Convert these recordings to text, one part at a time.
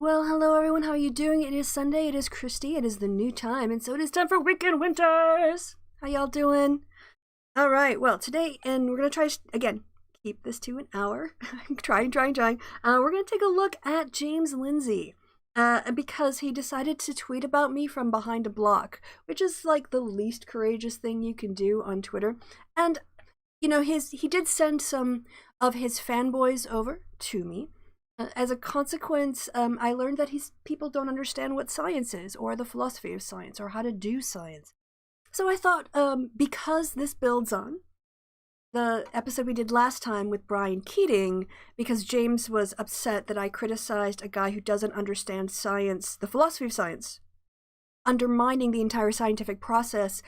Well, hello everyone, how are you doing? It is Sunday, it is Kristi, it is the new time, and so it is time for Weekend Winters! How y'all doing? Alright, well, today, and we're gonna try, again, keep this to an hour. I'm trying. We're gonna take a look at James Lindsay. Because he decided to tweet about me from behind a block, which is like the least courageous thing you can do on Twitter. And, you know, he did send some of his fanboys over to me. As a consequence, I learned that people don't understand what science is, or the philosophy of science, or how to do science. So I thought, because this builds on the episode we did last time with Brian Keating, because James was upset that I criticized a guy who doesn't understand science, the philosophy of science, undermining the entire scientific process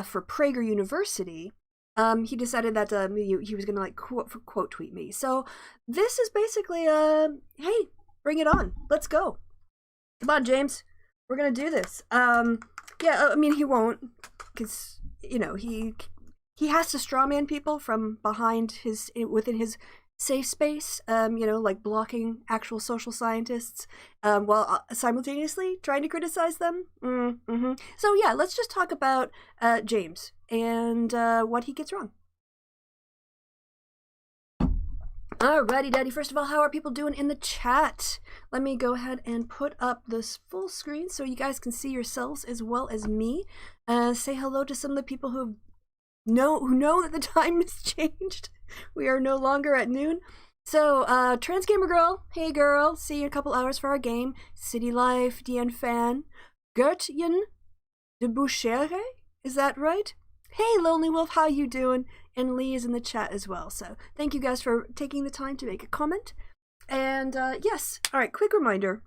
for Prager University, he decided that he was gonna like quote tweet me. So this is basically hey, bring it on, let's go, come on James, we're gonna do this. Yeah, I mean he won't, because you know he has to strawman people from behind within his safe space, you know, like blocking actual social scientists while simultaneously trying to criticize them. So yeah, let's just talk about James and what he gets wrong. Alrighty, Daddy. First of all, how are people doing in the chat? Let me go ahead and put up this full screen so you guys can see yourselves as well as me. Say hello to some of the people who know that the time has changed. We are no longer at noon. So, Trans Gamer Girl, hey girl, see you in a couple hours for our game. City Life, DN Fan, Gertjen de Bouchere, is that right? Hey Lonely Wolf, how you doing? And Lee is in the chat as well. So, thank you guys for taking the time to make a comment. And, yes, alright, quick reminder.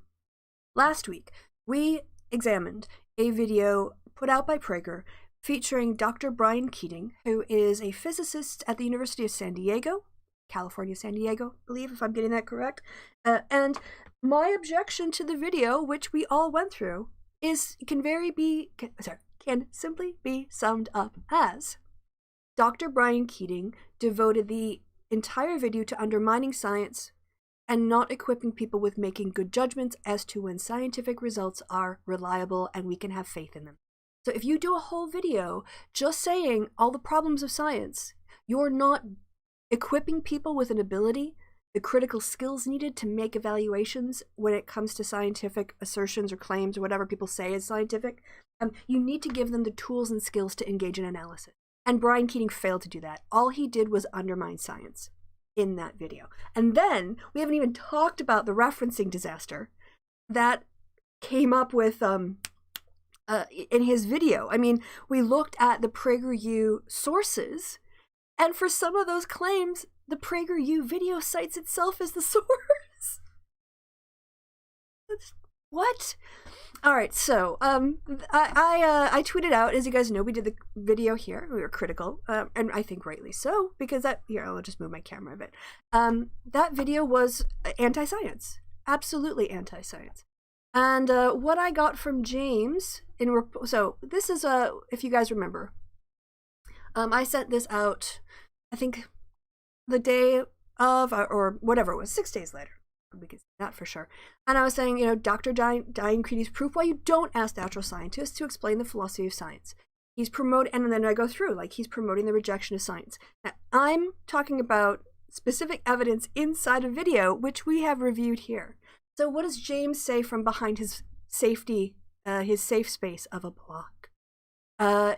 Last week, we examined a video put out by Prager featuring Dr. Brian Keating, who is a physicist at the University of San Diego, California, San Diego, I believe, if I'm getting that correct. And my objection to the video, which we all went through, is can simply be summed up as Dr. Brian Keating devoted the entire video to undermining science and not equipping people with making good judgments as to when scientific results are reliable and we can have faith in them. So if you do a whole video just saying all the problems of science, you're not equipping people with an ability, the critical skills needed to make evaluations when it comes to scientific assertions or claims or whatever people say is scientific. You need to give them the tools and skills to engage in analysis. And Brian Keating failed to do that. All he did was undermine science in that video. And then we haven't even talked about the referencing disaster that came up with in his video. I mean, we looked at the PragerU sources, and for some of those claims, the PragerU video cites itself as the source. What? All right, so I tweeted out, as you guys know, we did the video here. We were critical, and I think rightly so, because here, I'll just move my camera a bit. That video was anti-science, absolutely anti-science. And what I got from James so this is if you guys remember, I sent this out, I think the day of, or whatever it was, 6 days later. We can say that for sure. And I was saying, you know, Dr. Diane Creedy's proof why you don't ask natural scientists to explain the philosophy of science. He's and then I go through, like, he's promoting the rejection of science. Now, I'm talking about specific evidence inside a video, which we have reviewed here. So what does James say from behind his safe space of a block?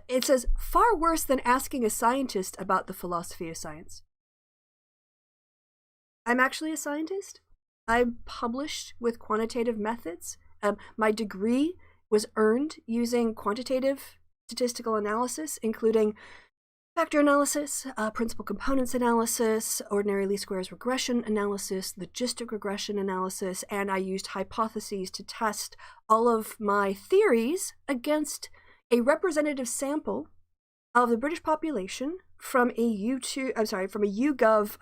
It says, far worse than asking a scientist about the philosophy of science. I'm actually a scientist. I published with quantitative methods. My degree was earned using quantitative statistical analysis, including factor analysis, principal components analysis, ordinary least squares regression analysis, logistic regression analysis, and I used hypotheses to test all of my theories against a representative sample of the British population from a YouGov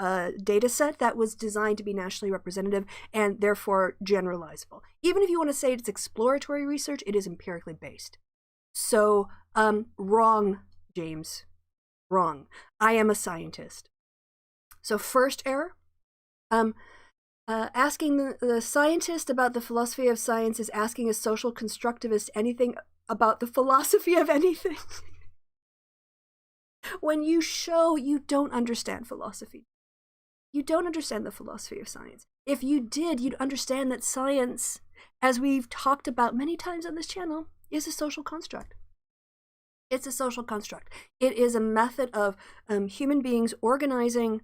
data set that was designed to be nationally representative and therefore generalizable. Even if you want to say it's exploratory research, it is empirically based. So, wrong, James. Wrong. I am a scientist. So first error, Asking the scientist about the philosophy of science is asking a social constructivist anything about the philosophy of anything. When you show you don't understand philosophy, you don't understand the philosophy of science. If you did, you'd understand that science, as we've talked about many times on this channel, is a social construct. It's a social construct. It is a method of human beings organizing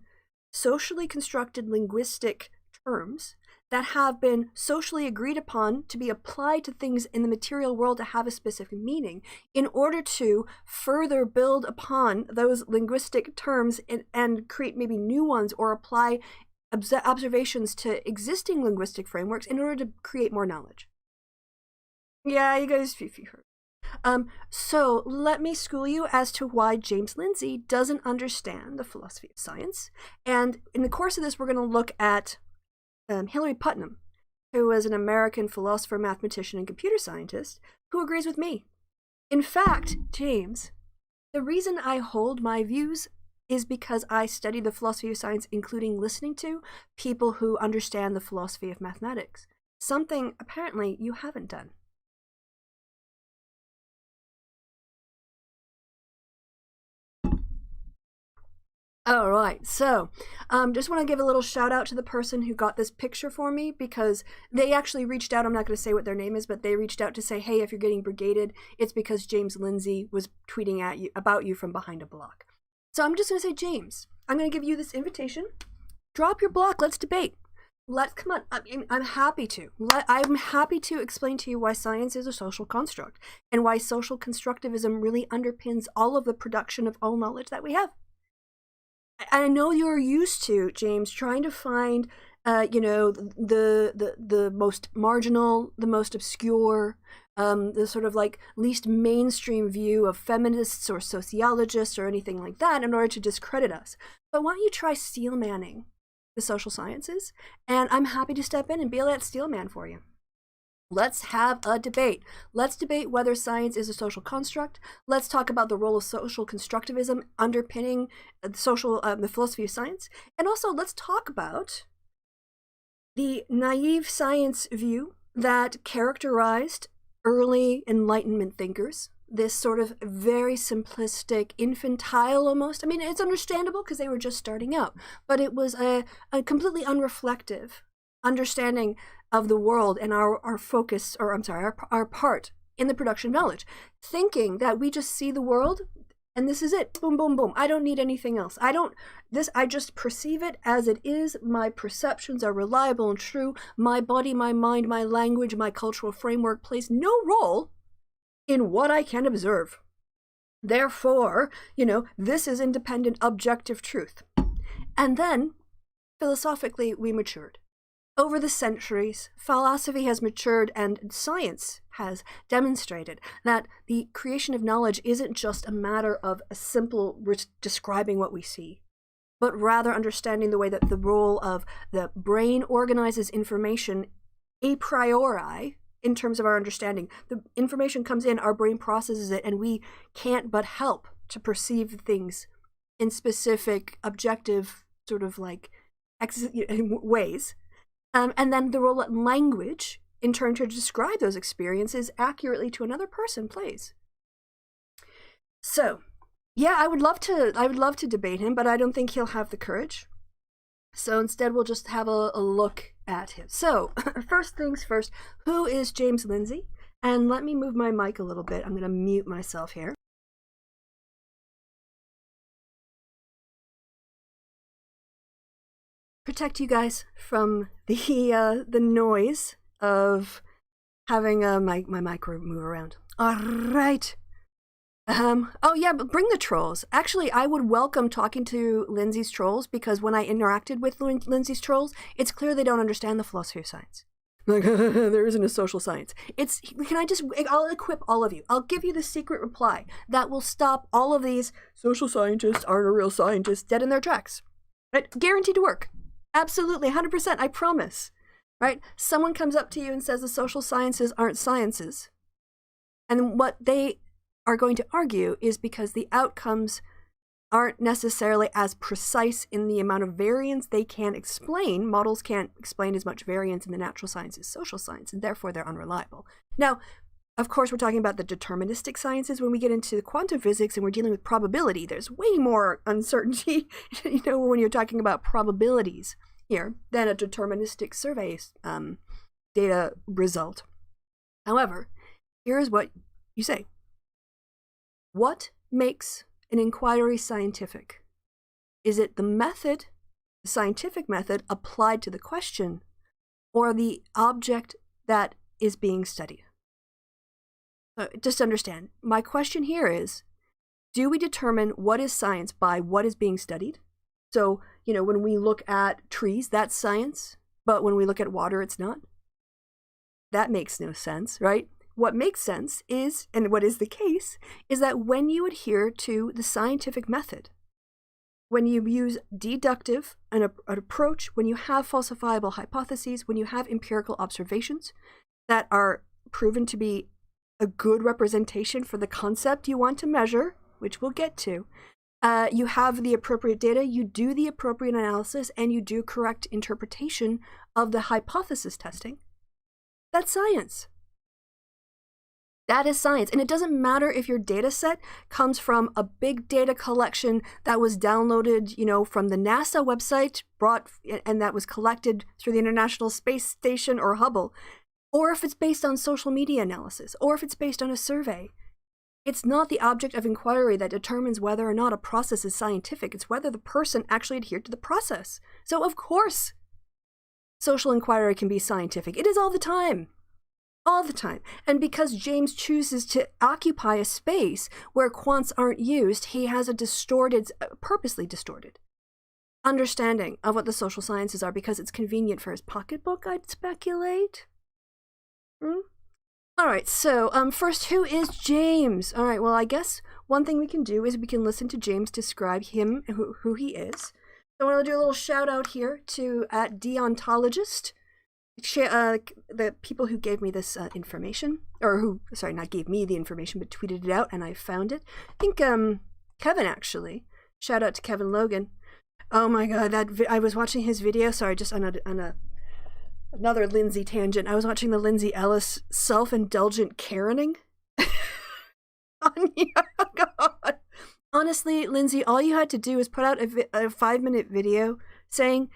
socially constructed linguistic terms that have been socially agreed upon to be applied to things in the material world to have a specific meaning in order to further build upon those linguistic terms and create maybe new ones or apply observations to existing linguistic frameworks in order to create more knowledge. Yeah, you guys heard. So let me school you as to why James Lindsay doesn't understand the philosophy of science. And in the course of this, we're going to look at Hilary Putnam, who was an American philosopher, mathematician, and computer scientist, who agrees with me. In fact, James, the reason I hold my views is because I study the philosophy of science, including listening to people who understand the philosophy of mathematics, something apparently you haven't done. All right, so just want to give a little shout out to the person who got this picture for me, because they actually reached out. I'm not going to say what their name is, but they reached out to say, hey, if you're getting brigaded, it's because James Lindsay was tweeting at you about you from behind a block. So I'm just going to say, James, I'm going to give you this invitation. Drop your block. Let's debate. Come on. I'm happy to. I'm happy to explain to you why science is a social construct and why social constructivism really underpins all of the production of all knowledge that we have. I know you're used to, James, trying to find, the most marginal, the most obscure, the sort of like least mainstream view of feminists or sociologists or anything like that in order to discredit us. But why don't you try steel manning the social sciences? And I'm happy to step in and be that steel man for you. Let's have a debate. Let's debate whether science is a social construct. Let's talk about the role of social constructivism underpinning the philosophy of science. And also, let's talk about the naive science view that characterized early Enlightenment thinkers. This sort of very simplistic, infantile almost. I mean, it's understandable because they were just starting out, but it was a completely unreflective understanding of the world and our focus, or I'm sorry, our part in the production of knowledge, thinking that we just see the world and this is it, boom, boom, boom. I don't need anything else. I just perceive it as it is. My perceptions are reliable and true. My body, my mind, my language, my cultural framework plays no role in what I can observe. Therefore, this is independent, objective truth. And then, philosophically, we matured. Over the centuries, philosophy has matured and science has demonstrated that the creation of knowledge isn't just a matter of a simple describing what we see, but rather understanding the way that the role of the brain organizes information a priori in terms of our understanding. The information comes in, our brain processes it, and we can't but help to perceive things in specific, objective, sort of like ways. And then the role that language, in turn, to describe those experiences accurately to another person, plays. So, yeah, I would love to debate him, but I don't think he'll have the courage. So instead, we'll just have a look at him. So, first things first, who is James Lindsay? And let me move my mic a little bit. I'm going to mute myself here. Protect you guys from the noise of having my mic move around. All right. Oh yeah, but bring the trolls. Actually, I would welcome talking to Lindsay's trolls, because when I interacted with Lindsay's trolls, it's clear they don't understand the philosophy of science. Like, there isn't a social science. I'll equip all of you. I'll give you the secret reply that will stop all of these social scientists aren't a real scientist dead in their tracks. Right? Guaranteed to work. Absolutely, 100%, I promise. Right? Someone comes up to you and says the social sciences aren't sciences. And what they are going to argue is because the outcomes aren't necessarily as precise in the amount of variance they can explain. Models can't explain as much variance in the natural sciences as social science, and therefore they're unreliable. Now, of course, we're talking about the deterministic sciences. When we get into quantum physics and we're dealing with probability, there's way more uncertainty, when you're talking about probabilities here than a deterministic survey data result. However, here's what you say. What makes an inquiry scientific? Is it the method, the scientific method applied to the question, or the object that is being studied? Just understand, my question here is, do we determine what is science by what is being studied? So, when we look at trees, that's science, but when we look at water, it's not. That makes no sense, right? What makes sense is, and what is the case, is that when you adhere to the scientific method, when you use deductive an approach, when you have falsifiable hypotheses, when you have empirical observations that are proven to be a good representation for the concept you want to measure, which we'll get to, you have the appropriate data, you do the appropriate analysis, and you do correct interpretation of the hypothesis testing. That's science. That is science. And it doesn't matter if your data set comes from a big data collection that was downloaded, from the NASA website, and that was collected through the International Space Station or Hubble, or if it's based on social media analysis, or if it's based on a survey. It's not the object of inquiry that determines whether or not a process is scientific. It's whether the person actually adhered to the process. So, of course, social inquiry can be scientific. It is all the time. All the time. And because James chooses to occupy a space where quants aren't used, he has a purposely distorted understanding of what the social sciences are because it's convenient for his pocketbook, I'd speculate. All right, so first, who is James? All right, well, I guess one thing we can do is we can listen to James describe him, who he is. So I want to do a little shout out here to Deontologist, the people who gave me this information, not gave me the information, but tweeted it out, and I found it. I think Kevin, actually. Shout out to Kevin Logan. Oh my God, I was watching his video. Sorry, just on another Lindsay tangent. I was watching the Lindsay Ellis self-indulgent Karening. Oh God. Honestly, Lindsay, all you had to do was put out a 5-minute video saying,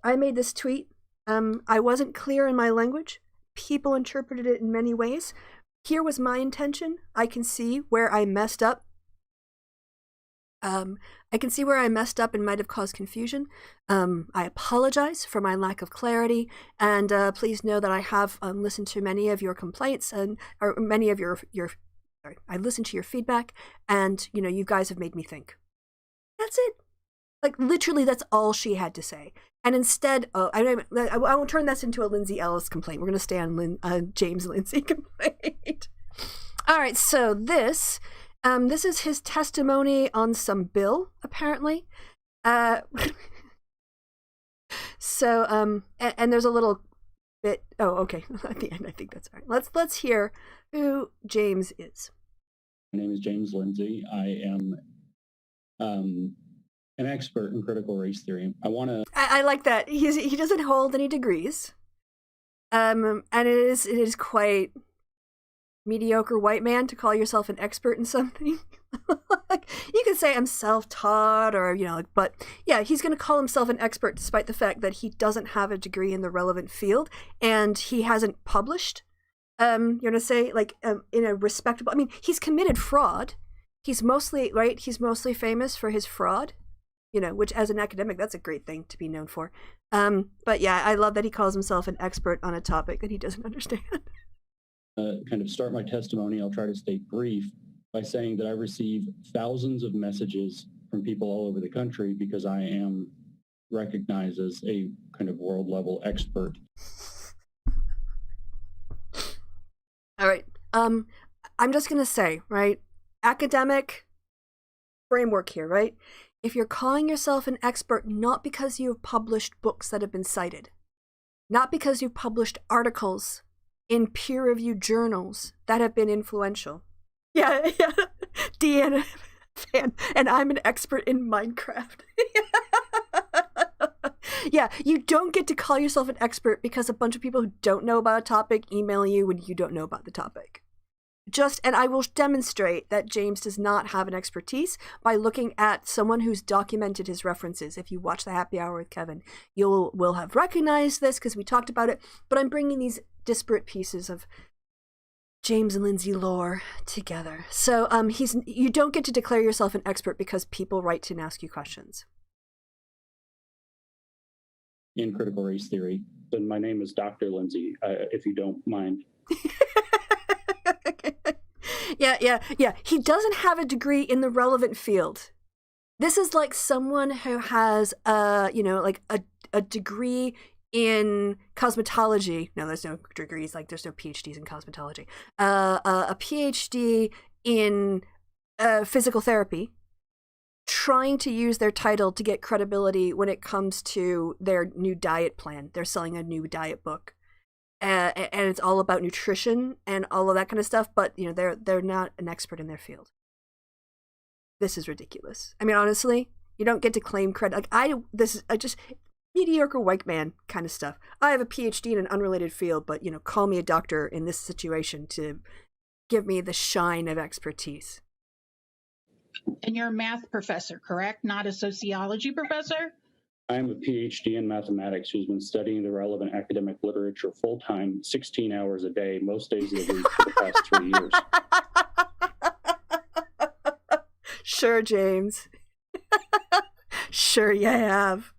I made this tweet. I wasn't clear in my language. People interpreted it in many ways. Here was my intention. I can see where I messed up. I can see where I messed up and might have caused confusion. I apologize for my lack of clarity, and please know that I have listened to many of your complaints or many of I listened to your feedback, and you guys have made me think. That's it. Like, literally, that's all she had to say. And instead, I won't turn this into a Lindsay Ellis complaint. We're going to stay on James Lindsay complaint. All right, so this is his testimony on some bill, apparently. So, and there's a little bit. Oh, okay. At the end, I think that's all right. Let's hear who James is. My name is James Lindsay. I am an expert in critical race theory. I like that. He doesn't hold any degrees. And it is quite mediocre white man to call yourself an expert in something. Like, you could say I'm self-taught or, but yeah, he's going to call himself an expert despite the fact that he doesn't have a degree in the relevant field and he hasn't published. You're going to say, in a respectable, he's committed fraud. He's mostly famous for his fraud, which as an academic, that's a great thing to be known for. But yeah, I love that he calls himself an expert on a topic that he doesn't understand. Kind of start my testimony, I'll try to stay brief by saying that I receive thousands of messages from people all over the country because I am recognized as a kind of world level expert. All right. I'm just going to say, right, academic framework here, right? If you're calling yourself an expert, not because you've published books that have been cited, not because you've published articles in peer-reviewed journals that have been influential. Yeah. Deanna, fan, and I'm an expert in Minecraft. Yeah, you don't get to call yourself an expert because a bunch of people who don't know about a topic email you when you don't know about the topic. And I will demonstrate that James does not have an expertise by looking at someone who's documented his references. If you watch the Happy Hour with Kevin, will have recognized this because we talked about it, but I'm bringing these disparate pieces of James and Lindsay lore together. So you don't get to declare yourself an expert because people write to and ask you questions. In critical race theory. And my name is Dr. Lindsay, if you don't mind. Yeah. He doesn't have a degree in the relevant field. This is like someone who has a degree in cosmetology. No, there's no degrees, like there's no PhDs in cosmetology. A PhD in physical therapy, trying to use their title to get credibility when it comes to their new diet plan. They're selling a new diet book. And it's all about nutrition and all of that kind of stuff, but they're not an expert in their field. This is ridiculous. I mean, honestly, you don't get to claim credit. Like this is just mediocre white man kind of stuff. I have a PhD in an unrelated field, but call me a doctor in this situation to give me the shine of expertise. And you're a math professor, correct? Not a sociology professor? I am a PhD in mathematics who's been studying the relevant academic literature full-time, 16 hours a day, most days of the week for the past 3 years. Sure, James. Sure you have.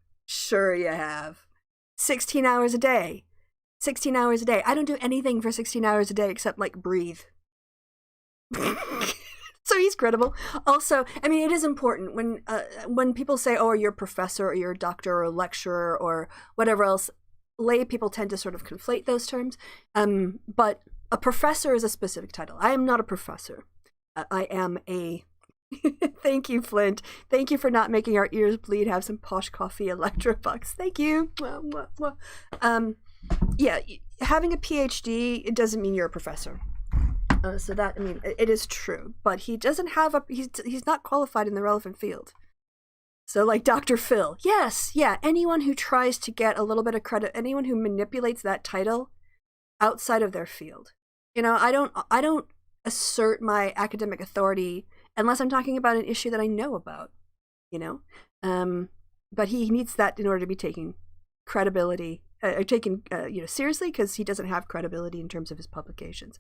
16 hours a day. 16 hours a day. I don't do anything for 16 hours a day except breathe. So he's credible. Also, I mean, it is important when people say, "Oh, you're a professor, or you're a doctor, or a lecturer, or whatever else." Lay people tend to sort of conflate those terms. But a professor is a specific title. I am not a professor. I am a. Thank you, Flint. Thank you for not making our ears bleed. Have some posh coffee, Electrobucks. Thank you. Yeah, having a PhD, it doesn't mean you're a professor. So that, I mean, it is true, but he doesn't have he's not qualified in the relevant field. So like Dr. Phil, yes, yeah, anyone who tries to get a little bit of credit, anyone who manipulates that title outside of their field. I don't assert my academic authority unless I'm talking about an issue that I know about, but he needs that in order to be taken credibility, seriously, because he doesn't have credibility in terms of his publications.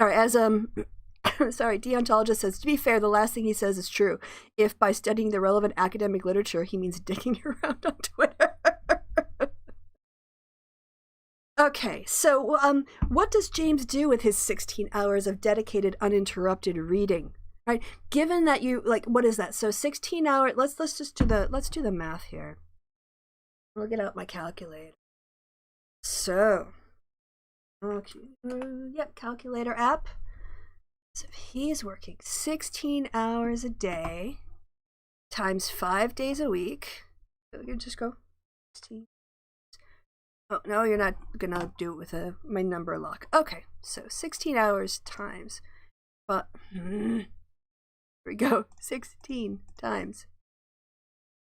All right, as deontologist says, to be fair, the last thing he says is true. If by studying the relevant academic literature, he means dicking around on Twitter. Okay, so what does James do with his 16 hours of dedicated, uninterrupted reading? Right? Given that what is that? So 16 hours. Let's do the math here. I'll get out my calculator. So. Okay. Yep, calculator app. So if he's working 16 hours a day times 5 days a week, you just go 16. Oh, no, you're not gonna do it with my number lock. Okay, so 16 hours times, but here we go. 16 times.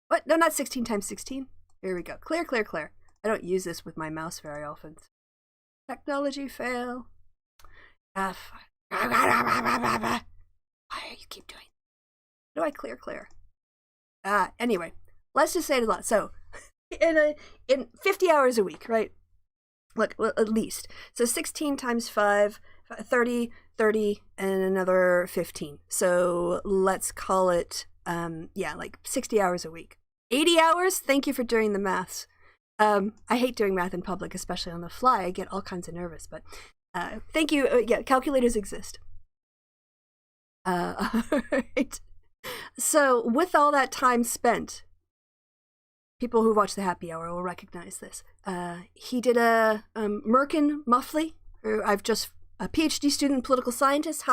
What? No, not 16 times 16. Here we go. Clear. I don't use this with my mouse very often. Technology fail. Why you keep doing? How do I clear? Anyway, let's just say it a lot. So, in 50 hours a week, right? Look, at least. So 16 times 5, 30, and another 15. So let's call it, 60 hours a week. 80 hours? Thank you for doing the maths. I hate doing math in public, especially on the fly. I get all kinds of nervous, but thank you. Yeah, calculators exist. Right. So with all that time spent, people who watch the Happy Hour will recognize this. He did a Merkin Muffley, a PhD student in political scientist,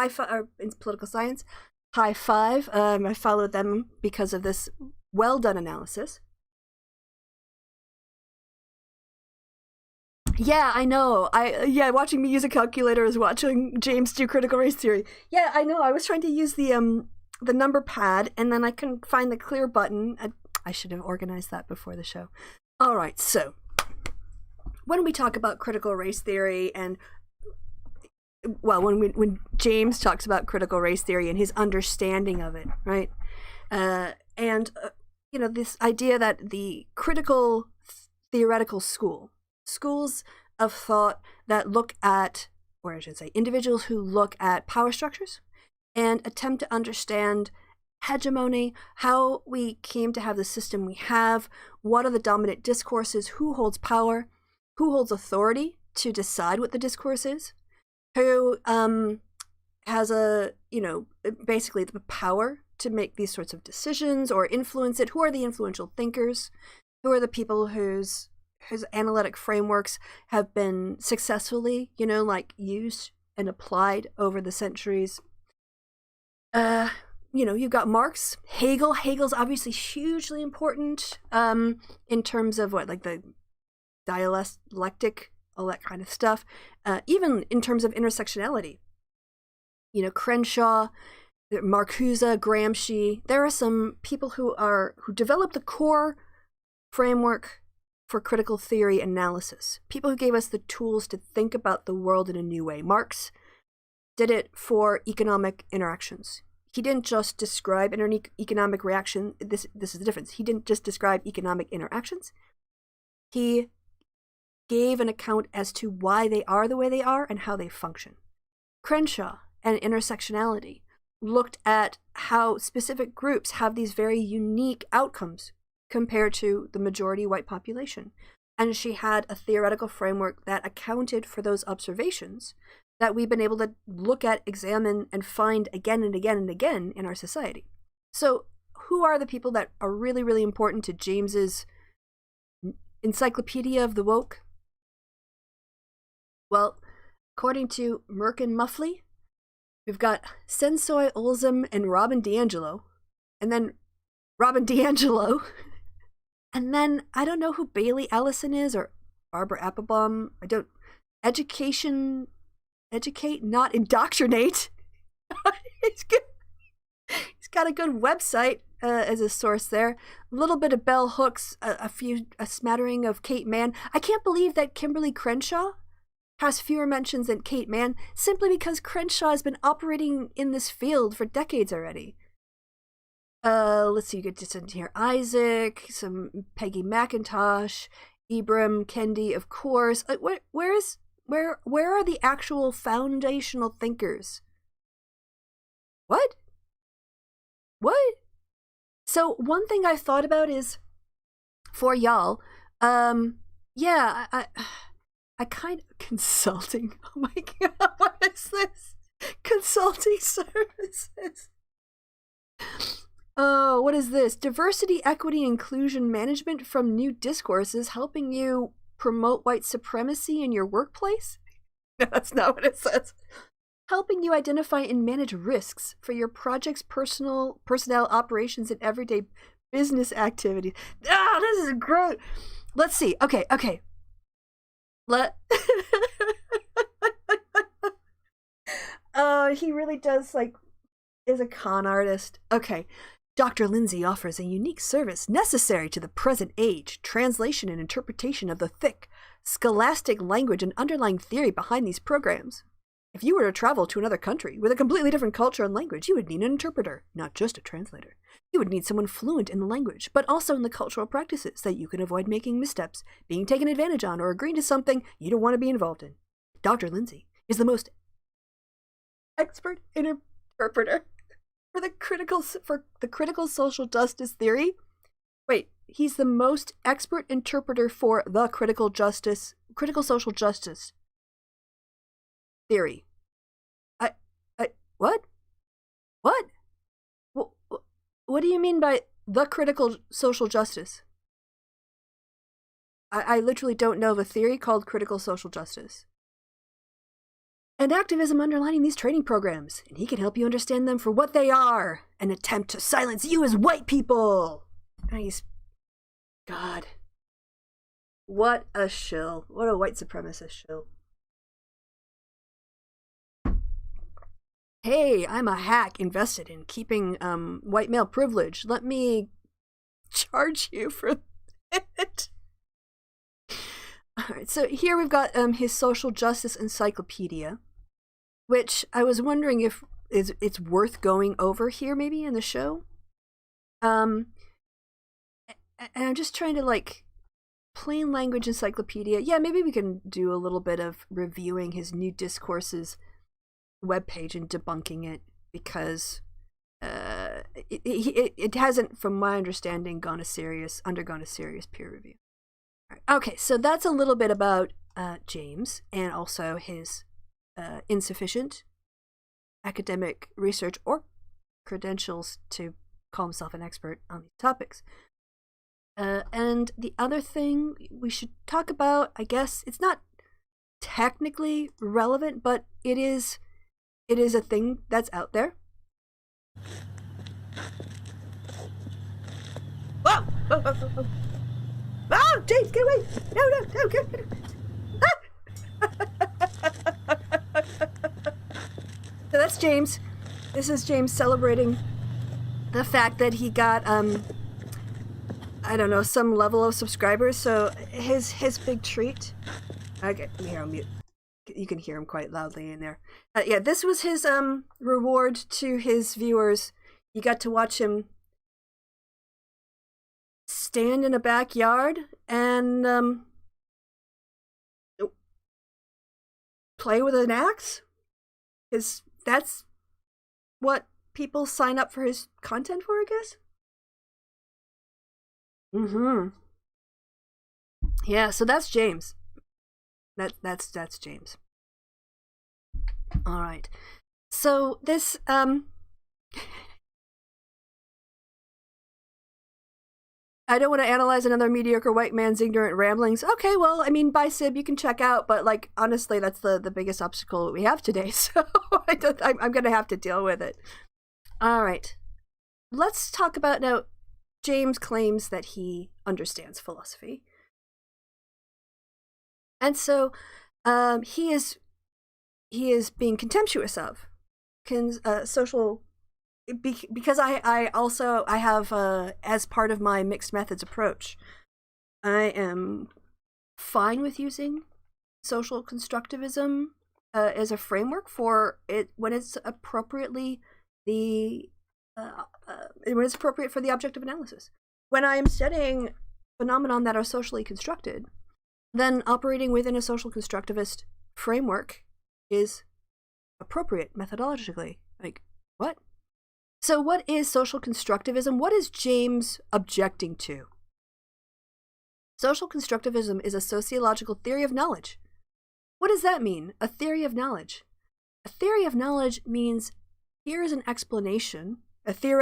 in political science. High five. I followed them because of this well done analysis. Yeah, I know. Watching me use a calculator is watching James do critical race theory. Yeah, I know. I was trying to use the the number pad, and then I can find the clear button. I should have organized that before the show. All right, so when we talk about critical race theory and when James talks about critical race theory and his understanding of it, right? This idea that the critical theoretical schools of thought that look at, or I should say, individuals who look at power structures and attempt to understand hegemony, how we came to have the system we have, what are the dominant discourses, who holds power, who holds authority to decide what the discourse is, who has basically the power to make these sorts of decisions or influence it, who are the influential thinkers, who are the people whose analytic frameworks have been successfully, used and applied over the centuries. You've got Marx, Hegel. Hegel's obviously hugely important in terms of the dialectic, all that kind of stuff. Even in terms of intersectionality. Crenshaw, Marcuse, Gramsci. There are some people who developed the core framework for critical theory analysis. People who gave us the tools to think about the world in a new way. Marx did it for economic interactions. He didn't just describe economic reaction. This is the difference. He didn't just describe economic interactions. He gave an account as to why they are the way they are and how they function. Crenshaw and intersectionality looked at how specific groups have these very unique outcomes compared to the majority white population. And she had a theoretical framework that accounted for those observations that we've been able to look at, examine, and find again and again and again in our society. So who are the people that are really, really important to James's Encyclopedia of the Woke? Well, according to Merkin Muffley, we've got Sensoy Olzum and Robin DiAngelo, and then Robin DiAngelo, and then I don't know who Bailey Ellison is or Barbara Applebaum. Educate, not indoctrinate. He's got a good website as a source there. A little bit of bell hooks, a smattering of Kate Mann. I can't believe that Kimberly Crenshaw has fewer mentions than Kate Mann, simply because Crenshaw has been operating in this field for decades already. Let's see, you get to here. Isaac, some Peggy McIntosh, Ibram Kendi, of course. Where are the actual foundational thinkers? What? So one thing I thought about is, for y'all, I kind of consulting. Oh my god, what is this? Consulting services. Oh, what is this? Diversity, equity, inclusion management from new discourses, helping you promote white supremacy in your workplace? No, that's not what it says. Helping you identify and manage risks for your project's personnel operations and everyday business activities. This is great. Let's see. Okay. He really does, is a con artist. Okay. Dr. Lindsay offers a unique service necessary to the present age, translation and interpretation of the thick, scholastic language and underlying theory behind these programs. If you were to travel to another country with a completely different culture and language, you would need an interpreter, not just a translator. You would need someone fluent in the language, but also in the cultural practices, that you can avoid making missteps, being taken advantage on, or agreeing to something you don't want to be involved in. Dr. Lindsay is the most expert interpreter for the critical social justice theory. Wait, he's the most expert interpreter for the critical social justice theory. What? What do you mean by the critical social justice? I literally don't know of a theory called critical social justice. And activism underlining these training programs, and he can help you understand them for what they are, an attempt to silence you as white people. Nice. God. What a shill. What a white supremacist shill. hey, I'm a hack invested in keeping white male privilege. Let me charge you for it. All right, so here we've got his social justice encyclopedia, which I was wondering if it's worth going over here maybe in the show. And I'm just trying to like plain language encyclopedia. Yeah, maybe we can do a little bit of reviewing his New Discourses webpage and debunking it, because it hasn't, from my understanding, undergone a serious peer review. All right. Okay, so that's a little bit about James and also his insufficient academic research or credentials to call himself an expert on these topics. And the other thing we should talk about, I guess, it's not technically relevant, but it is a thing that's out there. Whoa! Whoa, whoa, whoa, whoa. Oh, James, get away! No, get So that's James. This is James celebrating the fact that he got, I don't know, some level of subscribers. So his big treat. Okay, here, I'll mute. You can hear him quite loudly in there. Yeah, this was his reward to his viewers. You got to watch him stand in a backyard and play with an axe. That's what people sign up for his content for, I guess. Yeah, so that's James. That's James. All right. So this I don't want to analyze another mediocre white man's ignorant ramblings. Okay, well, I mean, by Sib, you can check out, but like honestly, that's the biggest obstacle we have today. So I'm gonna have to deal with it. All right. Let's talk about now. James claims that he understands philosophy. And so he is being contemptuous of social, because I have as part of my mixed methods approach, I am fine with using social constructivism as a framework for it when it's appropriately when it's appropriate for the object of analysis. When I am studying phenomena that are socially constructed, then operating within a social constructivist framework is appropriate methodologically. Like, what? So what is social constructivism? What is James objecting to? Social constructivism is a sociological theory of knowledge. What does that mean? A theory of knowledge. A theory of knowledge means here is an explanation, here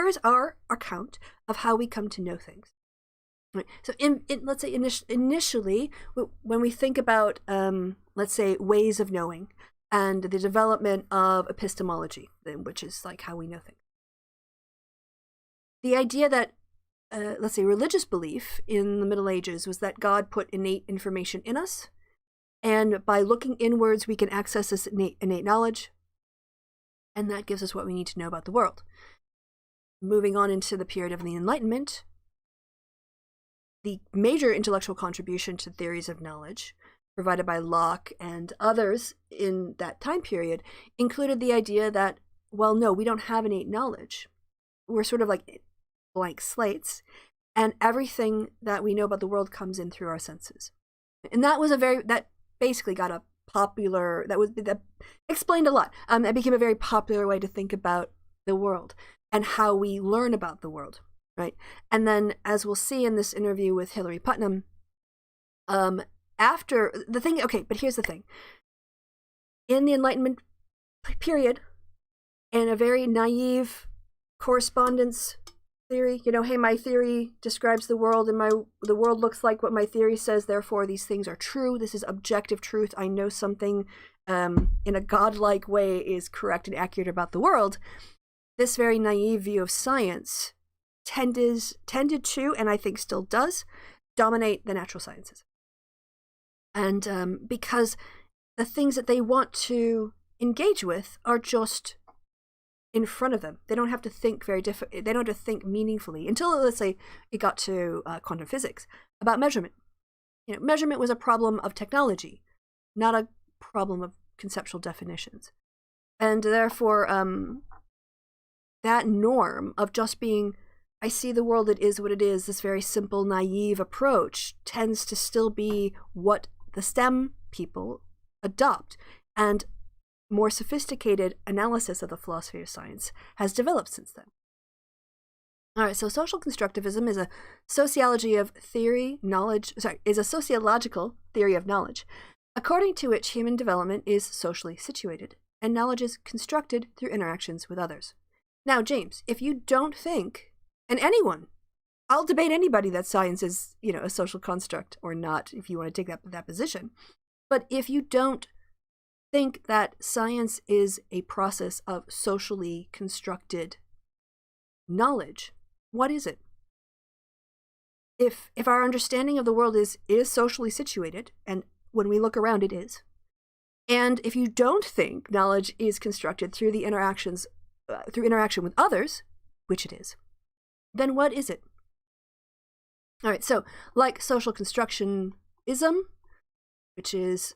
is our account of how we come to know things. Right. So let's say initially, when we think about, let's say, ways of knowing and the development of epistemology, which is like how we know things. The idea that, let's say, religious belief in the Middle Ages was that God put innate information in us, and by looking inwards, we can access this innate knowledge, and that gives us what we need to know about the world. Moving on into the period of the Enlightenment, the major intellectual contribution to theories of knowledge provided by Locke and others in that time period included the idea that, well, no, we don't have innate knowledge. We're sort of like blank slates, and everything that we know about the world comes in through our senses. And that was that basically got a popular, that explained a lot. It became a very popular way to think about the world and how we learn about the world. Right. And then, as we'll see in this interview with Hilary Putnam, after the thing, okay, but here's the thing. In the Enlightenment period, in a very naive correspondence theory, hey, my theory describes the world and the world looks like what my theory says, therefore these things are true. This is objective truth. I know something in a godlike way is correct and accurate about the world. This very naive view of science tended to, and I think still does, dominate the natural sciences. And because the things that they want to engage with are just in front of them. They don't have to think they don't have to think meaningfully until, let's say, it got to quantum physics about measurement. Measurement was a problem of technology, not a problem of conceptual definitions. And therefore, that norm of just being, I see the world, it is what it is, this very simple, naive approach tends to still be what the STEM people adopt. And more sophisticated analysis of the philosophy of science has developed since then. All right, so social constructivism is a sociological theory of knowledge, according to which human development is socially situated, and knowledge is constructed through interactions with others. Now, James, if you don't think, and anyone, I'll debate anybody that science is, a social construct or not, if you want to take that position. But if you don't think that science is a process of socially constructed knowledge, what is it? If our understanding of the world is socially situated, and when we look around, it is, and if you don't think knowledge is constructed through the interaction with others, which it is, then what is it? All right, so like social constructionism, which is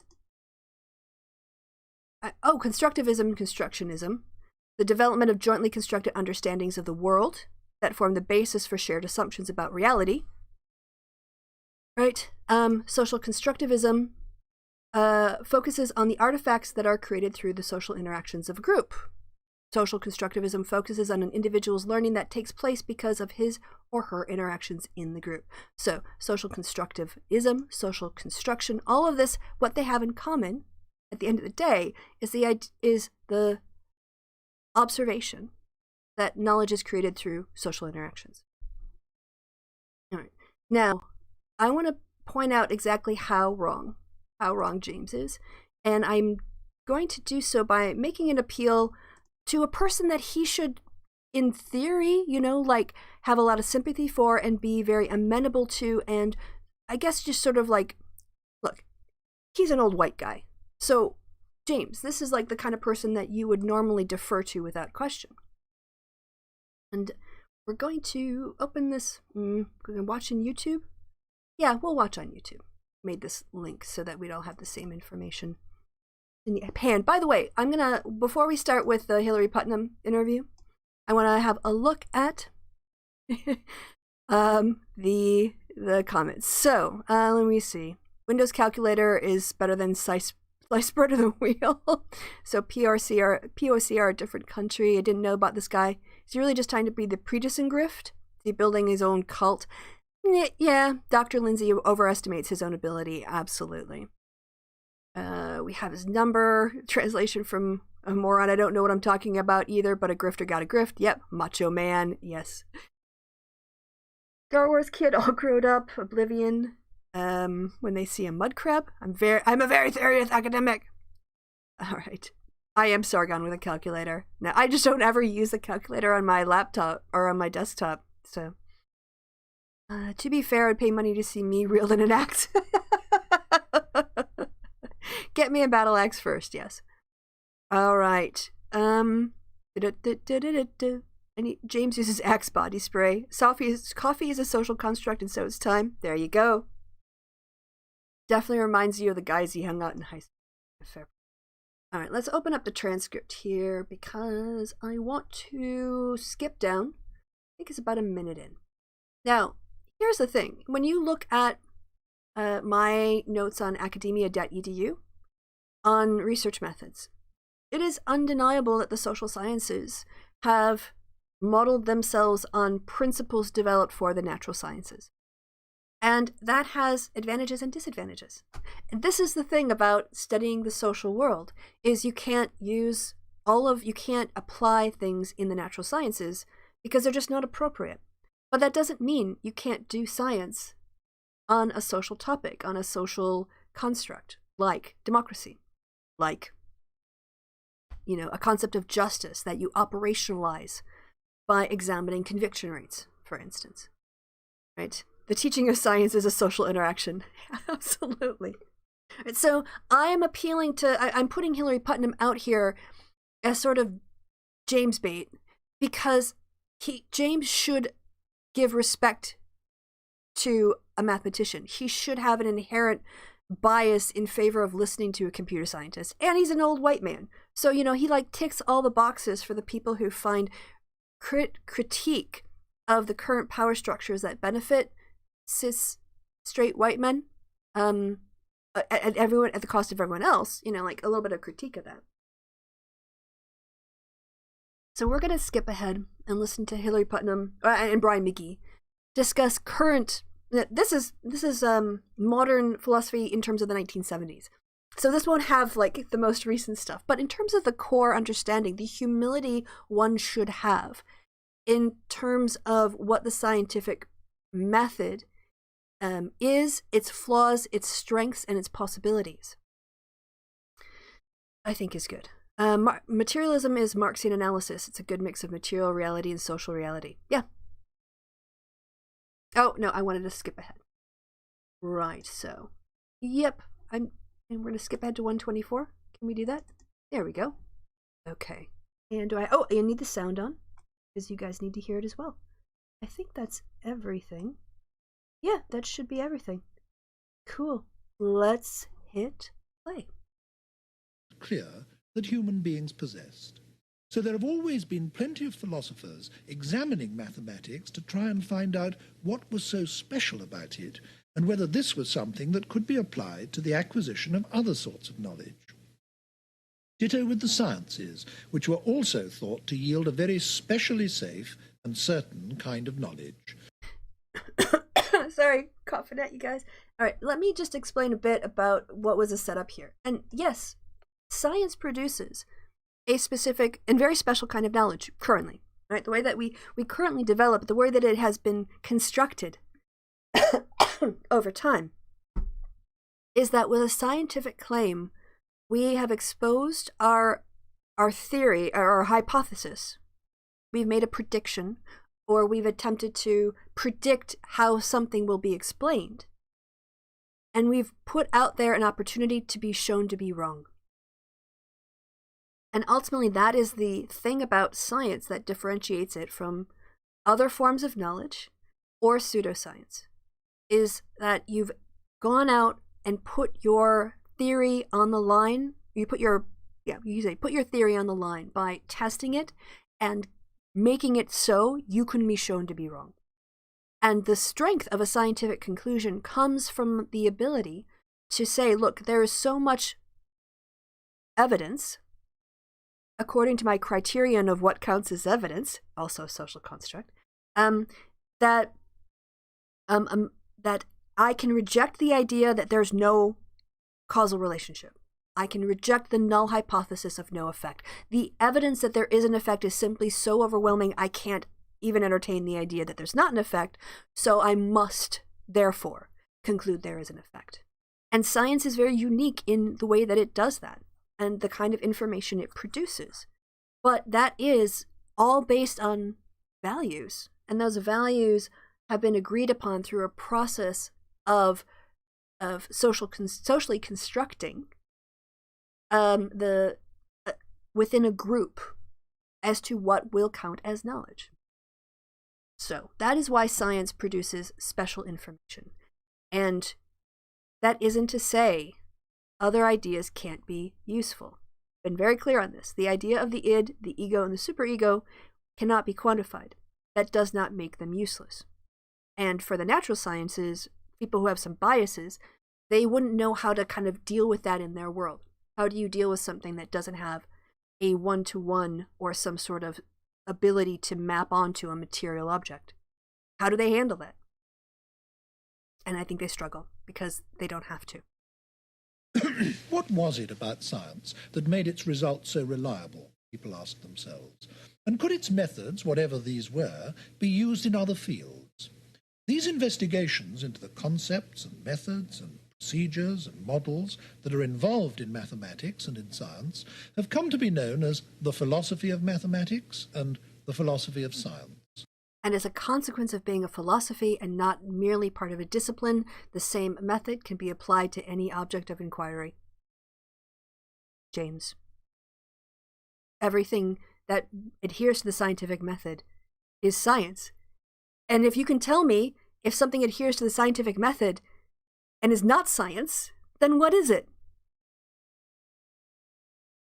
constructionism, the development of jointly constructed understandings of the world that form the basis for shared assumptions about reality. Right? Social constructivism focuses on the artifacts that are created through the social interactions of a group. Social constructivism focuses on an individual's learning that takes place because of his or her interactions in the group. So, social constructivism, social construction, all of this, what they have in common at the end of the day is the observation that knowledge is created through social interactions. All right. Now, I want to point out exactly how wrong James is, and I'm going to do so by making an appeal to a person that he should, in theory, have a lot of sympathy for and be very amenable to, and I guess just sort of like, look, he's an old white guy. So, James, this is like the kind of person that you would normally defer to without question. And we're going to open this, we're going to watch on YouTube. Yeah, we'll watch on YouTube. Made this link so that we'd all have the same information in the hand. By the way, before we start with the Hillary Putnam interview, I want to have a look at the comments. So, let me see. Windows calculator is better than slice spread of the wheel. So POC are a different country. I didn't know about this guy. Is he really just trying to be the Predison grift? Is he building his own cult? Yeah, Dr. Lindsay overestimates his own ability. Absolutely. We have his number. Translation from a moron. I don't know what I'm talking about either, but a grifter got a grift. Yep, macho man. Yes. Star Wars kid all grown up. Oblivion. When they see a mud crab. I'm a very serious academic. All right. I am Sargon with a calculator. Now, I just don't ever use the calculator on my laptop or on my desktop. So, to be fair, I'd pay money to see me reel in an axe. Get me a battle axe first, yes. All right. James uses Axe body spray. Coffee is a social construct, and so is time. There you go. Definitely reminds you of the guys he hung out in high school. All right, let's open up the transcript here because I want to skip down. I think it's about a minute in. Now, here's the thing. When you look at my notes on academia.edu on research methods, it is undeniable that the social sciences have modeled themselves on principles developed for the natural sciences. And that has advantages and disadvantages. And this is the thing about studying the social world, is you can't apply things in the natural sciences because they're just not appropriate. But that doesn't mean you can't do science on a social topic, on a social construct, like democracy, like, a concept of justice that you operationalize by examining conviction rates, for instance, right? The teaching of science is a social interaction. Absolutely. Right, so I'm putting Hillary Putnam out here as sort of James bait because James should give respect to a mathematician. He should have an inherent bias in favor of listening to a computer scientist. And he's an old white man. So, he like ticks all the boxes for the people who find critique of the current power structures that benefit cis straight white men at the cost of everyone else, like a little bit of critique of that. So we're going to skip ahead and listen to Hilary Putnam and Brian McGee discuss current. This is modern philosophy in terms of the 1970s. So this won't have like the most recent stuff, but in terms of the core understanding, the humility one should have in terms of what the scientific method is, its flaws, its strengths, and its possibilities, I think is good. Materialism is Marxian analysis. It's a good mix of material reality and social reality. Yeah. Oh, no, I wanted to skip ahead. Right, so. Yep, and we're going to skip ahead to 124. Can we do that? There we go. Okay. And I need the sound on, because you guys need to hear it as well. I think that's everything. Yeah, that should be everything. Cool. Let's hit play. Clear that human beings possessed. So there have always been plenty of philosophers examining mathematics to try and find out what was so special about it and whether this was something that could be applied to the acquisition of other sorts of knowledge. Ditto with the sciences, which were also thought to yield a very specially safe and certain kind of knowledge. Sorry, coughing at you guys. All right, let me just explain a bit about what was a setup here. And yes, science produces a specific and very special kind of knowledge currently, right? The way that we currently develop, the way that it has been constructed over time, is that with a scientific claim, we have exposed our theory, our hypothesis. We've made a prediction, or we've attempted to predict how something will be explained. And we've put out there an opportunity to be shown to be wrong. And ultimately, that is the thing about science that differentiates it from other forms of knowledge or pseudoscience, is that you've gone out and put your theory on the line. You put your theory on the line by testing it and making it so you can be shown to be wrong. And the strength of a scientific conclusion comes from the ability to say, look, there is so much evidence, according to my criterion of what counts as evidence, also a social construct, that I can reject the idea that there's no causal relationship. I can reject the null hypothesis of no effect. The evidence that there is an effect is simply so overwhelming, I can't even entertain the idea that there's not an effect, so I must, therefore, conclude there is an effect. And science is very unique in the way that it does that, and the kind of information it produces. But that is all based on values, and those values have been agreed upon through a process of socially constructing within a group as to what will count as knowledge. So that is why science produces special information. And that isn't to say other ideas can't be useful. Been very clear on this. The idea of the id, the ego, and the superego cannot be quantified. That does not make them useless. And for the natural sciences, people who have some biases, they wouldn't know how to kind of deal with that in their world. How do you deal with something that doesn't have a one-to-one or some sort of ability to map onto a material object? How do they handle that? And I think they struggle because they don't have to. What was it about science that made its results so reliable, people asked themselves? And could its methods, whatever these were, be used in other fields? These investigations into the concepts and methods and procedures and models that are involved in mathematics and in science have come to be known as the philosophy of mathematics and the philosophy of science. And as a consequence of being a philosophy and not merely part of a discipline, the same method can be applied to any object of inquiry. James. Everything that adheres to the scientific method is science. And if you can tell me if something adheres to the scientific method and is not science, then what is it?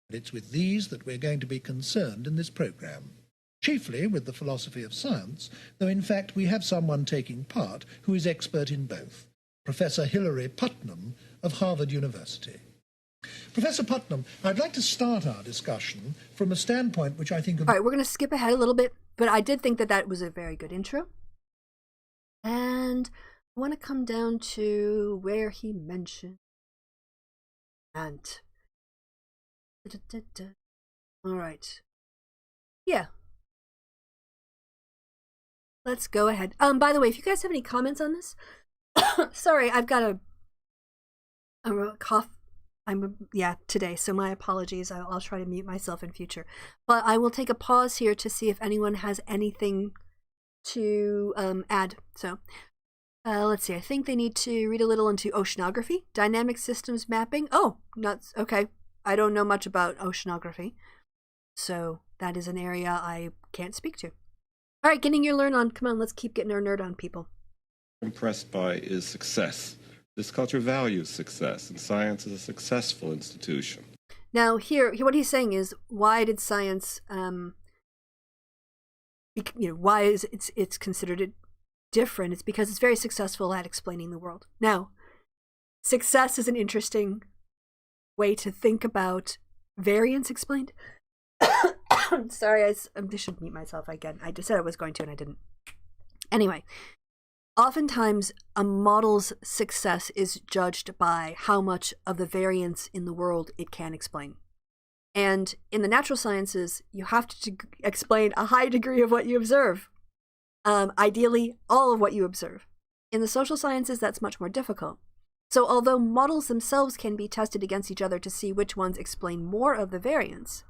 It's with these that we're going to be concerned in this program. Chiefly with the philosophy of science, though in fact we have someone taking part who is expert in both, Professor Hilary Putnam of Harvard University. Professor Putnam, I'd like to start our discussion from a standpoint which I think... All right, we're going to skip ahead a little bit, but I did think that that was a very good intro. And I want to come down to where he mentioned... And... All right. Yeah. Let's go ahead. By the way, if you guys have any comments on this... Sorry, I've got a cough. Today, so my apologies. I'll try to mute myself in future. But I will take a pause here to see if anyone has anything to add. So, let's see. I think they need to read a little into oceanography, dynamic systems mapping. Oh, nuts. Okay. I don't know much about oceanography, so that is an area I can't speak to. All right, getting your learn on. Come on, let's keep getting our nerd on, people. Impressed by is success. This culture values success, and science is a successful institution. Now, here, what he's saying is, why did science, why is it's considered different? It's because it's very successful at explaining the world. Now, success is an interesting way to think about variance explained. Sorry, I should mute myself again. I just said I was going to, and I didn't. Anyway. Oftentimes, a model's success is judged by how much of the variance in the world it can explain. And in the natural sciences, you have to explain a high degree of what you observe. Ideally, all of what you observe. In the social sciences, that's much more difficult. So although models themselves can be tested against each other to see which ones explain more of the variance,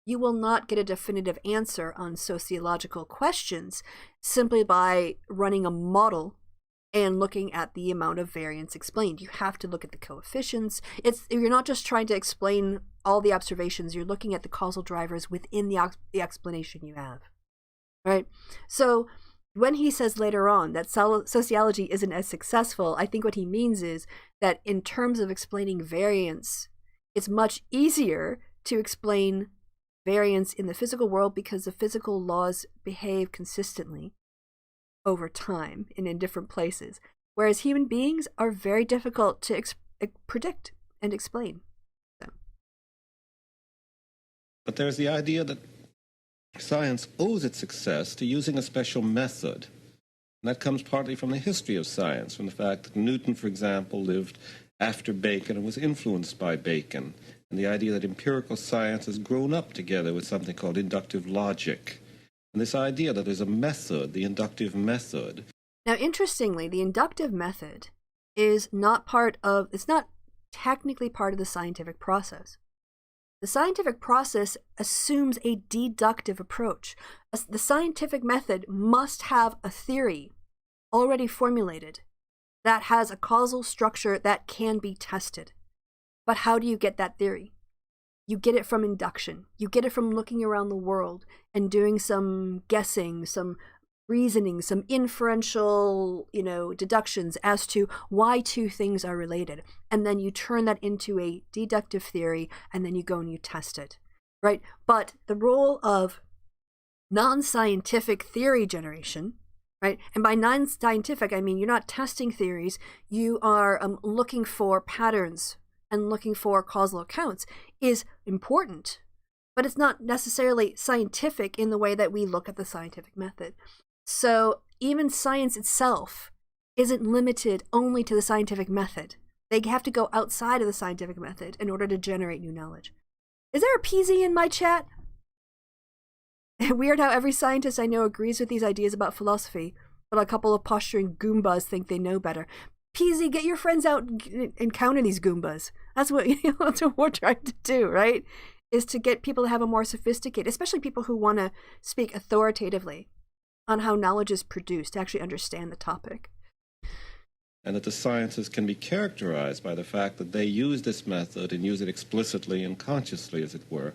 you will not get a definitive answer on sociological questions simply by running a model and looking at the amount of variance explained. You have to look at the coefficients. You're not just trying to explain all the observations, you're looking at the causal drivers within the explanation you have. Right? So when he says later on that sociology isn't as successful, I think what he means is that in terms of explaining variance, it's much easier to explain variance in the physical world because the physical laws behave consistently over time and in different places, whereas human beings are very difficult to predict and explain. So. But there's the idea that science owes its success to using a special method. And that comes partly from the history of science, from the fact that Newton, for example, lived after Bacon and was influenced by Bacon. And the idea that empirical science has grown up together with something called inductive logic. And this idea that there's a method, the inductive method. Now, interestingly, the inductive method is not technically part of the scientific process. The scientific process assumes a deductive approach. The scientific method must have a theory already formulated that has a causal structure that can be tested. But how do you get that theory? You get it from induction. You get it from looking around the world and doing some guessing, some reasoning, some inferential, deductions as to why two things are related. And then you turn that into a deductive theory, and then you go and you test it, right? But the role of non-scientific theory generation, right? And by non-scientific, I mean you're not testing theories. You are looking for patterns and looking for causal accounts is important, but it's not necessarily scientific in the way that we look at the scientific method. So even science itself isn't limited only to the scientific method. They have to go outside of the scientific method in order to generate new knowledge. Is there a PZ in my chat? Weird how every scientist I know agrees with these ideas about philosophy, but a couple of posturing Goombas think they know better. PZ, get your friends out and counter these Goombas. That's what we're trying to do, right? Is to get people to have a more sophisticated, especially people who want to speak authoritatively on how knowledge is produced, to actually understand the topic. And that the sciences can be characterized by the fact that they use this method and use it explicitly and consciously, as it were,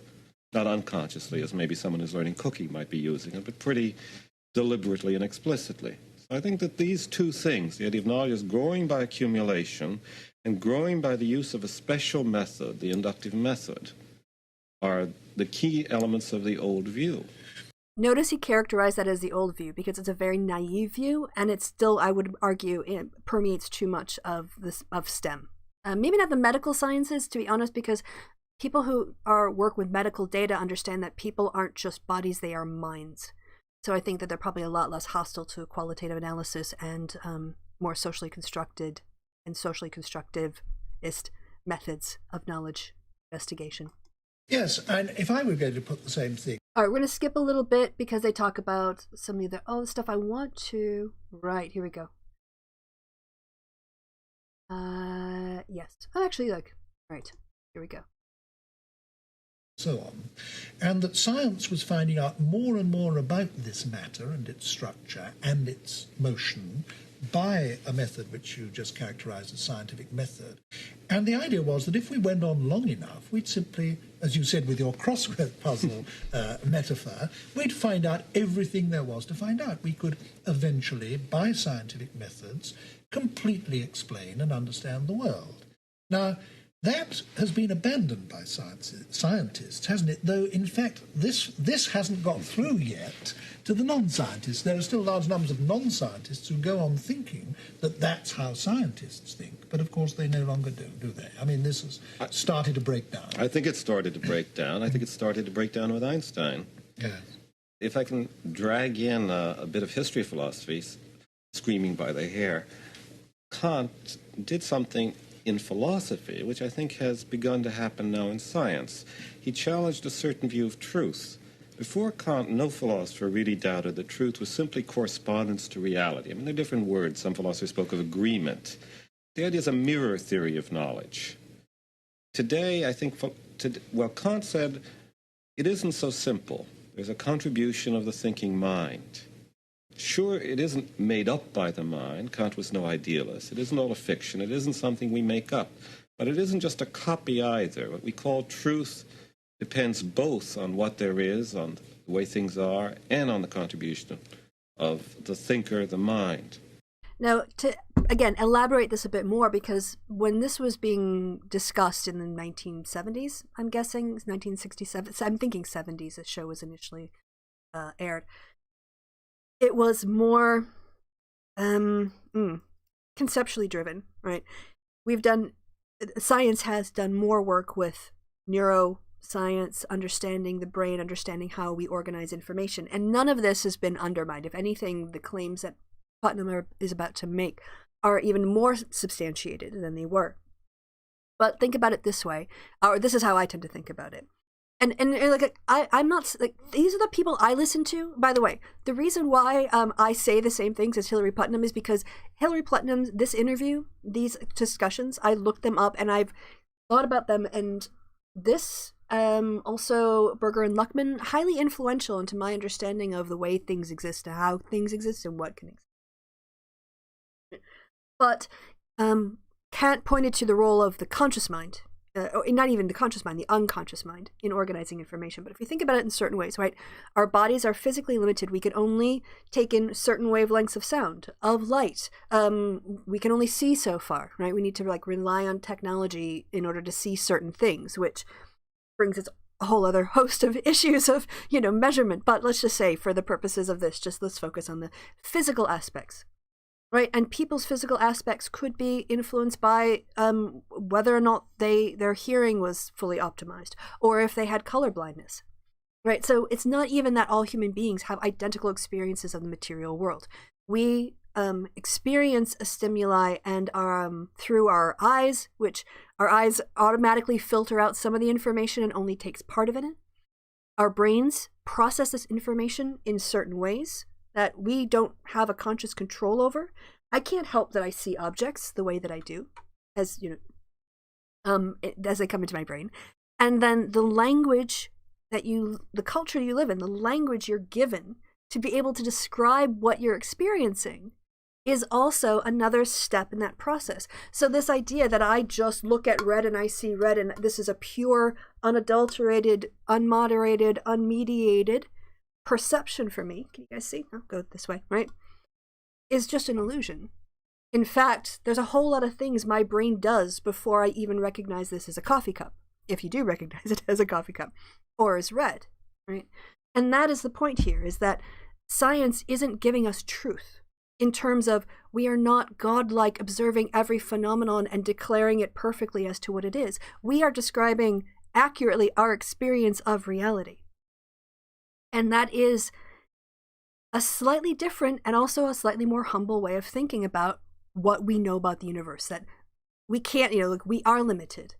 not unconsciously, as maybe someone who's learning cooking might be using it, but pretty deliberately and explicitly. So I think that these two things, the idea of knowledge is growing by accumulation and growing by the use of a special method, the inductive method, are the key elements of the old view. Notice he characterized that as the old view because it's a very naive view, and it's still, I would argue, it permeates too much of STEM. Maybe not the medical sciences, to be honest, because people who work with medical data understand that people aren't just bodies, they are minds. So I think that they're probably a lot less hostile to qualitative analysis and more socially constructed and socially constructivist methods of knowledge investigation. Yes, and if I were going to put the same thing. All right, we're going to skip a little bit because they talk about some of the stuff I want to. Right, here we go. Yes. Oh, actually, look. Right, here we go. So on, and that science was finding out more and more about this matter and its structure and its motion by a method which you just characterized as scientific method. And the idea was that if we went on long enough, we'd simply, as you said with your crossword puzzle metaphor, we'd find out everything there was to find out. We could eventually, by scientific methods, completely explain and understand the world. Now, that has been abandoned by scientists, hasn't it? Though, in fact, this hasn't got through yet to the non-scientists. There are still large numbers of non-scientists who go on thinking that that's how scientists think. But, of course, they no longer do they? I mean, this has started to break down. I think it started to break down. I think it started to break down with Einstein. Yes. If I can drag in a bit of history philosophy, screaming by the hair, Kant did something in philosophy, which I think has begun to happen now in science. He challenged a certain view of truth. Before Kant, no philosopher really doubted that truth was simply correspondence to reality. I mean, there are different words. Some philosophers spoke of agreement. The idea is a mirror theory of knowledge. Today, I think, Kant said, it isn't so simple. There's a contribution of the thinking mind. Sure, it isn't made up by the mind. Kant was no idealist. It isn't all a fiction. It isn't something we make up. But it isn't just a copy either. What we call truth depends both on what there is, on the way things are, and on the contribution of the thinker, the mind. Now, to, again, elaborate this a bit more, because when this was being discussed in the 1970s, I'm guessing, 1967, I'm thinking 70s, this show was initially aired, it was more conceptually driven, right? Science has done more work with neuroscience, understanding the brain, understanding how we organize information, and none of this has been undermined. If anything, the claims that Putnam is about to make are even more substantiated than they were. But think about it this way, or this is how I tend to think about it. And like I'm not like, these are the people I listen to. By the way, the reason why I say the same things as Hillary Putnam is because Hillary Putnam's this interview, these discussions, I looked them up and I've thought about them, and this also Berger and Luckman, highly influential into my understanding of the way things exist, how things exist, and what can exist. But Kant pointed to the role of the conscious mind. Not even the conscious mind, the unconscious mind in organizing information. But if you think about it in certain ways, right, our bodies are physically limited. We can only take in certain wavelengths of sound, of light. We can only see so far, right? We need to like rely on technology in order to see certain things, which brings us a whole other host of issues of, measurement. But let's just say, for the purposes of this, let's focus on the physical aspects. Right, and people's physical aspects could be influenced by whether or not their hearing was fully optimized, or if they had color blindness. Right, so it's not even that all human beings have identical experiences of the material world. We experience a stimuli and through our eyes, which our eyes automatically filter out some of the information and only takes part of it in. Our brains process this information in certain ways that we don't have a conscious control over. I can't help that I see objects the way that I do, as as they come into my brain. And then the language the culture you live in, the language you're given to be able to describe what you're experiencing is also another step in that process. So this idea that I just look at red and I see red and this is a pure, unadulterated, unmoderated, unmediated perception for me, can you guys see? I'll go this way, right? Is just an illusion. In fact, there's a whole lot of things my brain does before I even recognize this as a coffee cup, if you do recognize it as a coffee cup, or as red, right? And that is the point here, is that science isn't giving us truth in terms of we are not godlike observing every phenomenon and declaring it perfectly as to what it is. We are describing accurately our experience of reality. And that is a slightly different and also a slightly more humble way of thinking about what we know about the universe, that we can't, like we are limited.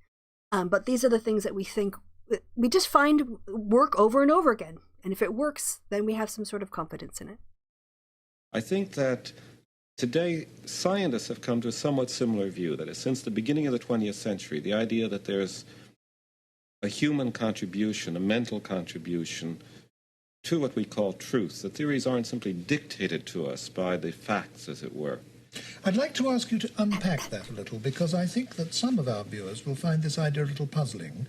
But these are the things that we think, we just find work over and over again. And if it works, then we have some sort of confidence in it. I think that today scientists have come to a somewhat similar view. That is, since the beginning of the 20th century, the idea that there's a human contribution, a mental contribution to what we call truth. The theories aren't simply dictated to us by the facts, as it were. I'd like to ask you to unpack that a little, because I think that some of our viewers will find this idea a little puzzling.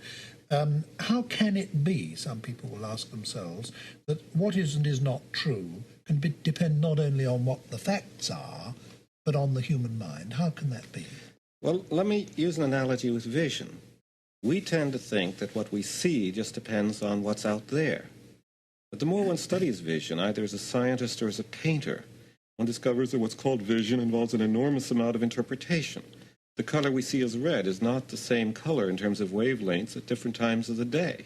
How can it be, some people will ask themselves, that what is and is not true can depend not only on what the facts are, but on the human mind? How can that be? Well, let me use an analogy with vision. We tend to think that what we see just depends on what's out there. But the more one studies vision, either as a scientist or as a painter, one discovers that what's called vision involves an enormous amount of interpretation. The color we see as red is not the same color in terms of wavelengths at different times of the day.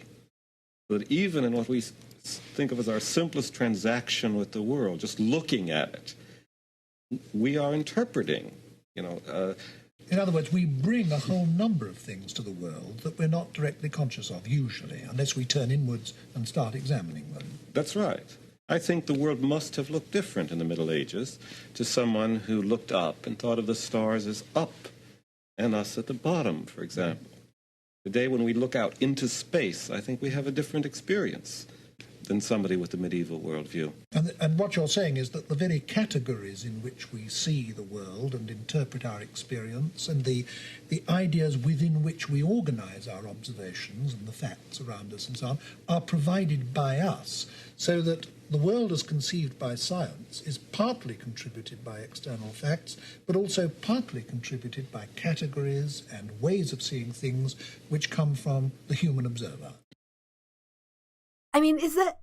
So that even in what we think of as our simplest transaction with the world, just looking at it, we are interpreting, In other words, we bring a whole number of things to the world that we're not directly conscious of, usually, unless we turn inwards and start examining them. That's right. I think the world must have looked different in the Middle Ages to someone who looked up and thought of the stars as up and us at the bottom, for example. Today, when we look out into space, I think we have a different experience than somebody with the medieval worldview. And what you're saying is that the very categories in which we see the world and interpret our experience, and the ideas within which we organize our observations and the facts around us and so on, are provided by us, so that the world as conceived by science is partly contributed by external facts, but also partly contributed by categories and ways of seeing things which come from the human observer. I mean, is that,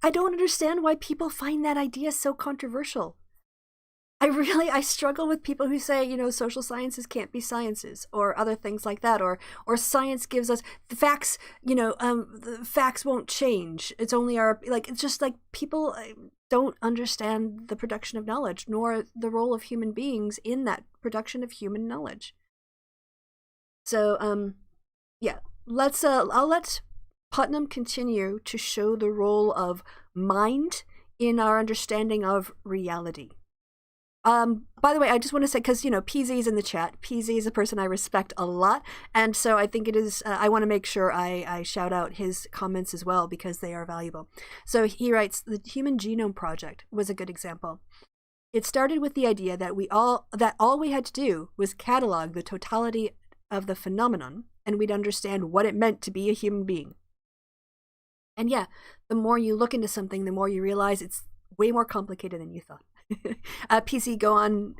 I don't understand why people find that idea so controversial. I struggle with people who say, social sciences can't be sciences, or other things like that, or science gives us the facts, the facts won't change. It's only it's just like people don't understand the production of knowledge, nor the role of human beings in that production of human knowledge. So, yeah, I'll let Putnam continue to show the role of mind in our understanding of reality. By the way, I just want to say, because, PZ is in the chat. PZ is a person I respect a lot, and so I think it is, I want to make sure I shout out his comments as well, because they are valuable. So he writes, the Human Genome Project was a good example. It started with the idea that all we had to do was catalog the totality of the phenomenon, and we'd understand what it meant to be a human being. And yeah, the more you look into something, the more you realize it's way more complicated than you thought. PC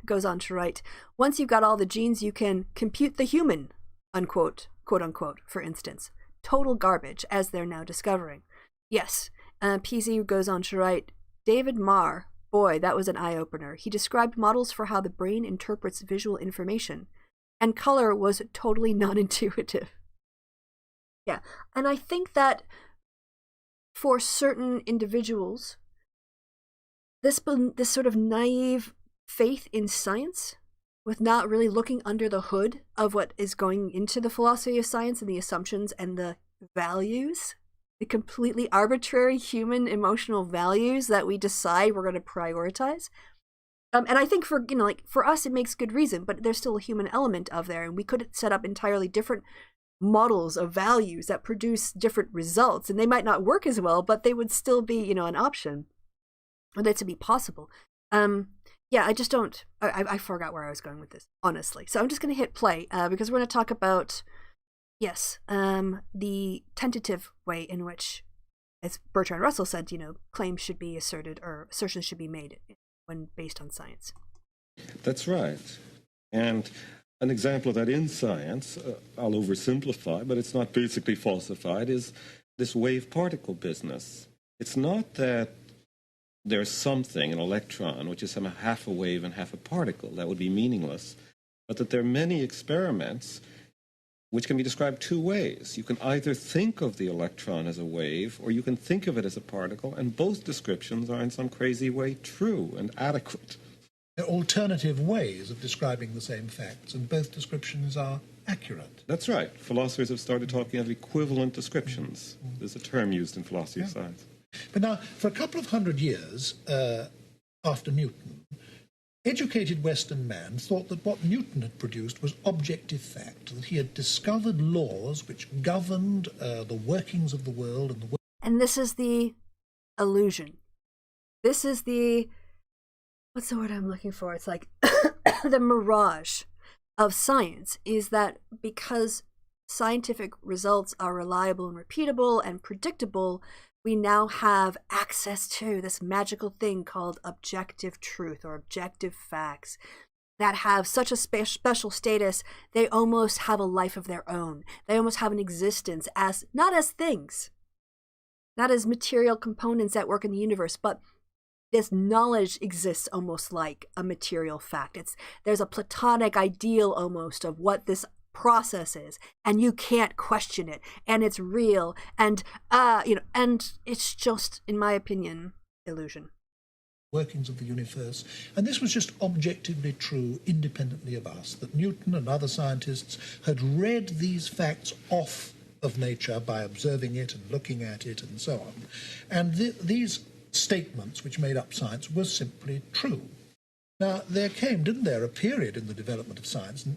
goes on to write, once you've got all the genes, you can compute the human, unquote, quote unquote, for instance. Total garbage, as they're now discovering. Yes, PC goes on to write, David Marr, boy, that was an eye-opener. He described models for how the brain interprets visual information, and color was totally non-intuitive. Yeah, and I think that for certain individuals, this sort of naive faith in science, with not really looking under the hood of what is going into the philosophy of science and the assumptions and the values, the completely arbitrary human emotional values that we decide we're going to prioritize. And I think for us, it makes good reason, but there's still a human element of there, and we could set up entirely different models of values that produce different results, and they might not work as well, but they would still be, an option, or that to be possible. yeah, I just don't. I forgot where I was going with this, honestly. So I'm just going to hit play because we're going to talk about, yes, the tentative way in which, as Bertrand Russell said, claims should be asserted or assertions should be made when based on science. That's right. And an example of that in science, I'll oversimplify, but it's not basically falsified, is this wave-particle business. It's not that there's something, an electron, which is somehow half a wave and half a particle. That would be meaningless. But that there are many experiments which can be described two ways. You can either think of the electron as a wave, or you can think of it as a particle, and both descriptions are in some crazy way true and adequate. There are alternative ways of describing the same facts, and both descriptions are accurate. That's right. Philosophers have started talking of equivalent descriptions. There's a term used in philosophy of science. But now, for a couple of hundred years after Newton, educated Western man thought that what Newton had produced was objective fact, that he had discovered laws which governed the workings of the world and the world. And this is the illusion. This is the, what's the word I'm looking for? It's like the mirage of science, is that because scientific results are reliable and repeatable and predictable, we now have access to this magical thing called objective truth or objective facts that have such a special status. They almost have a life of their own. They almost have an existence as, not as things, not as material components that work in the universe, but this knowledge exists almost like a material fact. There's a Platonic ideal almost of what this process is, and you can't question it, and it's real, and and it's just, in my opinion, illusion. Workings of the universe, and this was just objectively true independently of us, that Newton and other scientists had read these facts off of nature by observing it and looking at it and so on, and these statements which made up science were simply true. Now, didn't there, a period in the development of science,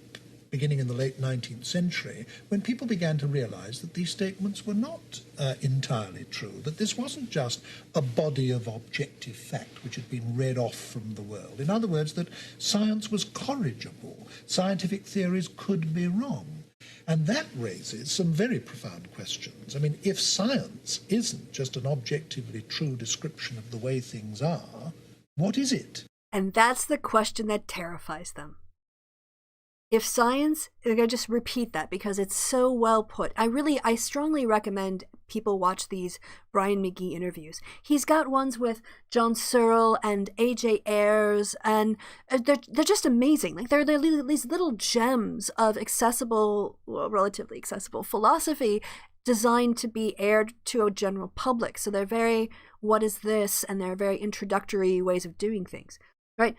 beginning in the late 19th century, when people began to realize that these statements were not entirely true, that this wasn't just a body of objective fact which had been read off from the world. In other words, that science was corrigible, scientific theories could be wrong. And that raises some very profound questions. I mean, if science isn't just an objectively true description of the way things are, what is it? And that's the question that terrifies them. If science, I'm going to just repeat that because it's so well put. I strongly recommend people watch these Brian McGee interviews. He's got ones with John Searle and A.J. Ayers, and they're just amazing. Like they're these little gems of accessible, well, relatively accessible philosophy designed to be aired to a general public. So they're very, what is this? And they're very introductory ways of doing things. Right?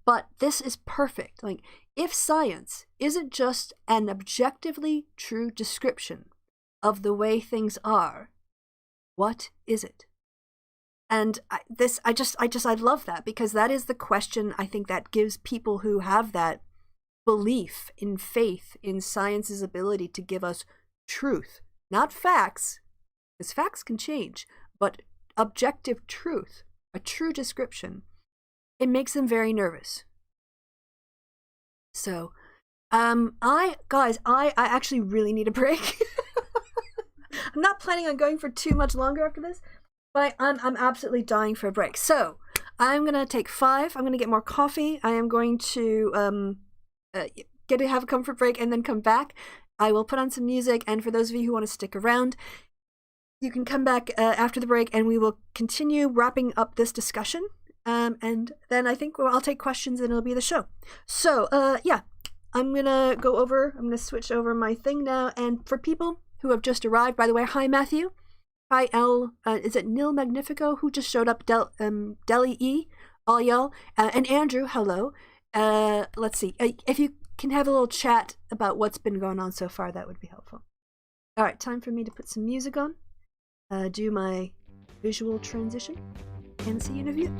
But this is perfect. Like, if science isn't just an objectively true description of the way things are, what is it? And I love that, because that is the question I think that gives people who have that belief in faith in science's ability to give us truth, not facts, because facts can change, but objective truth, a true description. It makes them very nervous. So, I actually really need a break. I'm not planning on going for too much longer after this, but I'm absolutely dying for a break. So, I'm going to take 5. I'm going to get more coffee. I am going to have a comfort break and then come back. I will put on some music, and for those of you who want to stick around, you can come back after the break and we will continue wrapping up this discussion. And then I think I'll take questions and it'll be the show. So, I'm going to switch over my thing now. And for people who have just arrived, by the way, hi, Matthew. Hi, is it Nil Magnifico who just showed up? Deli E, all y'all. And Andrew, hello. Let's see. If you can have a little chat about what's been going on so far, that would be helpful. All right, time for me to put some music on. Do my visual transition. And see you in a few.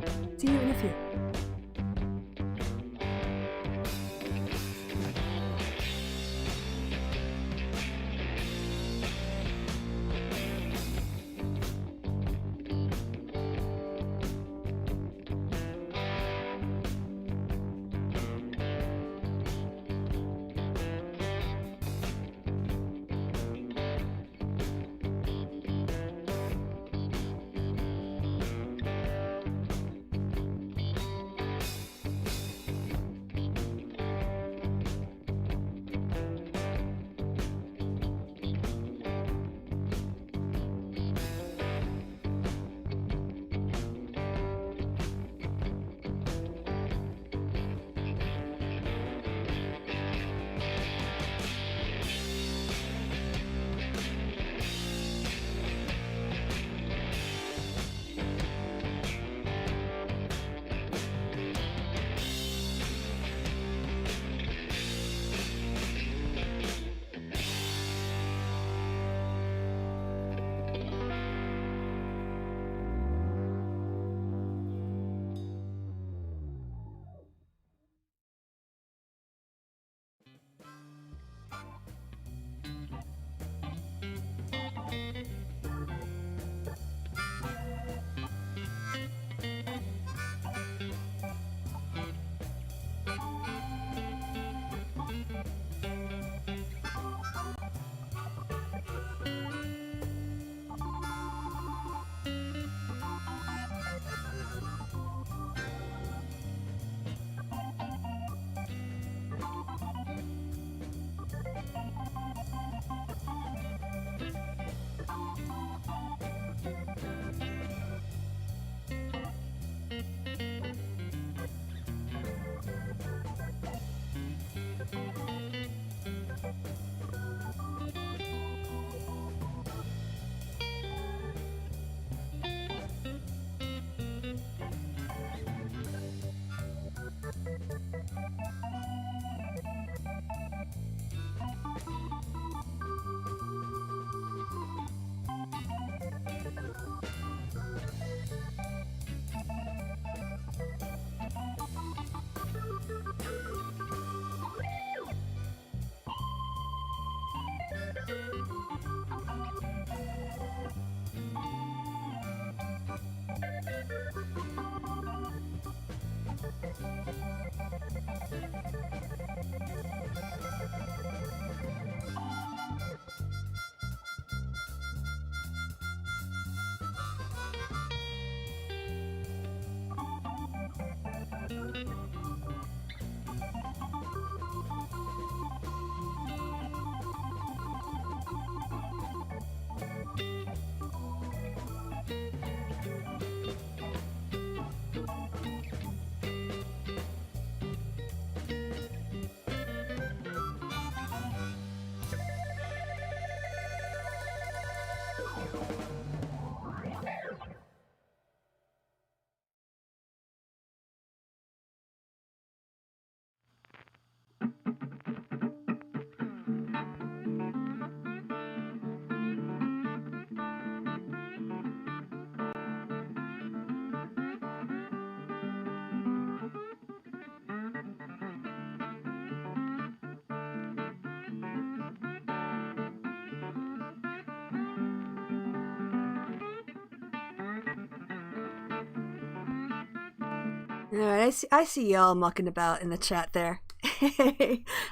All right, I see y'all mucking about in the chat there.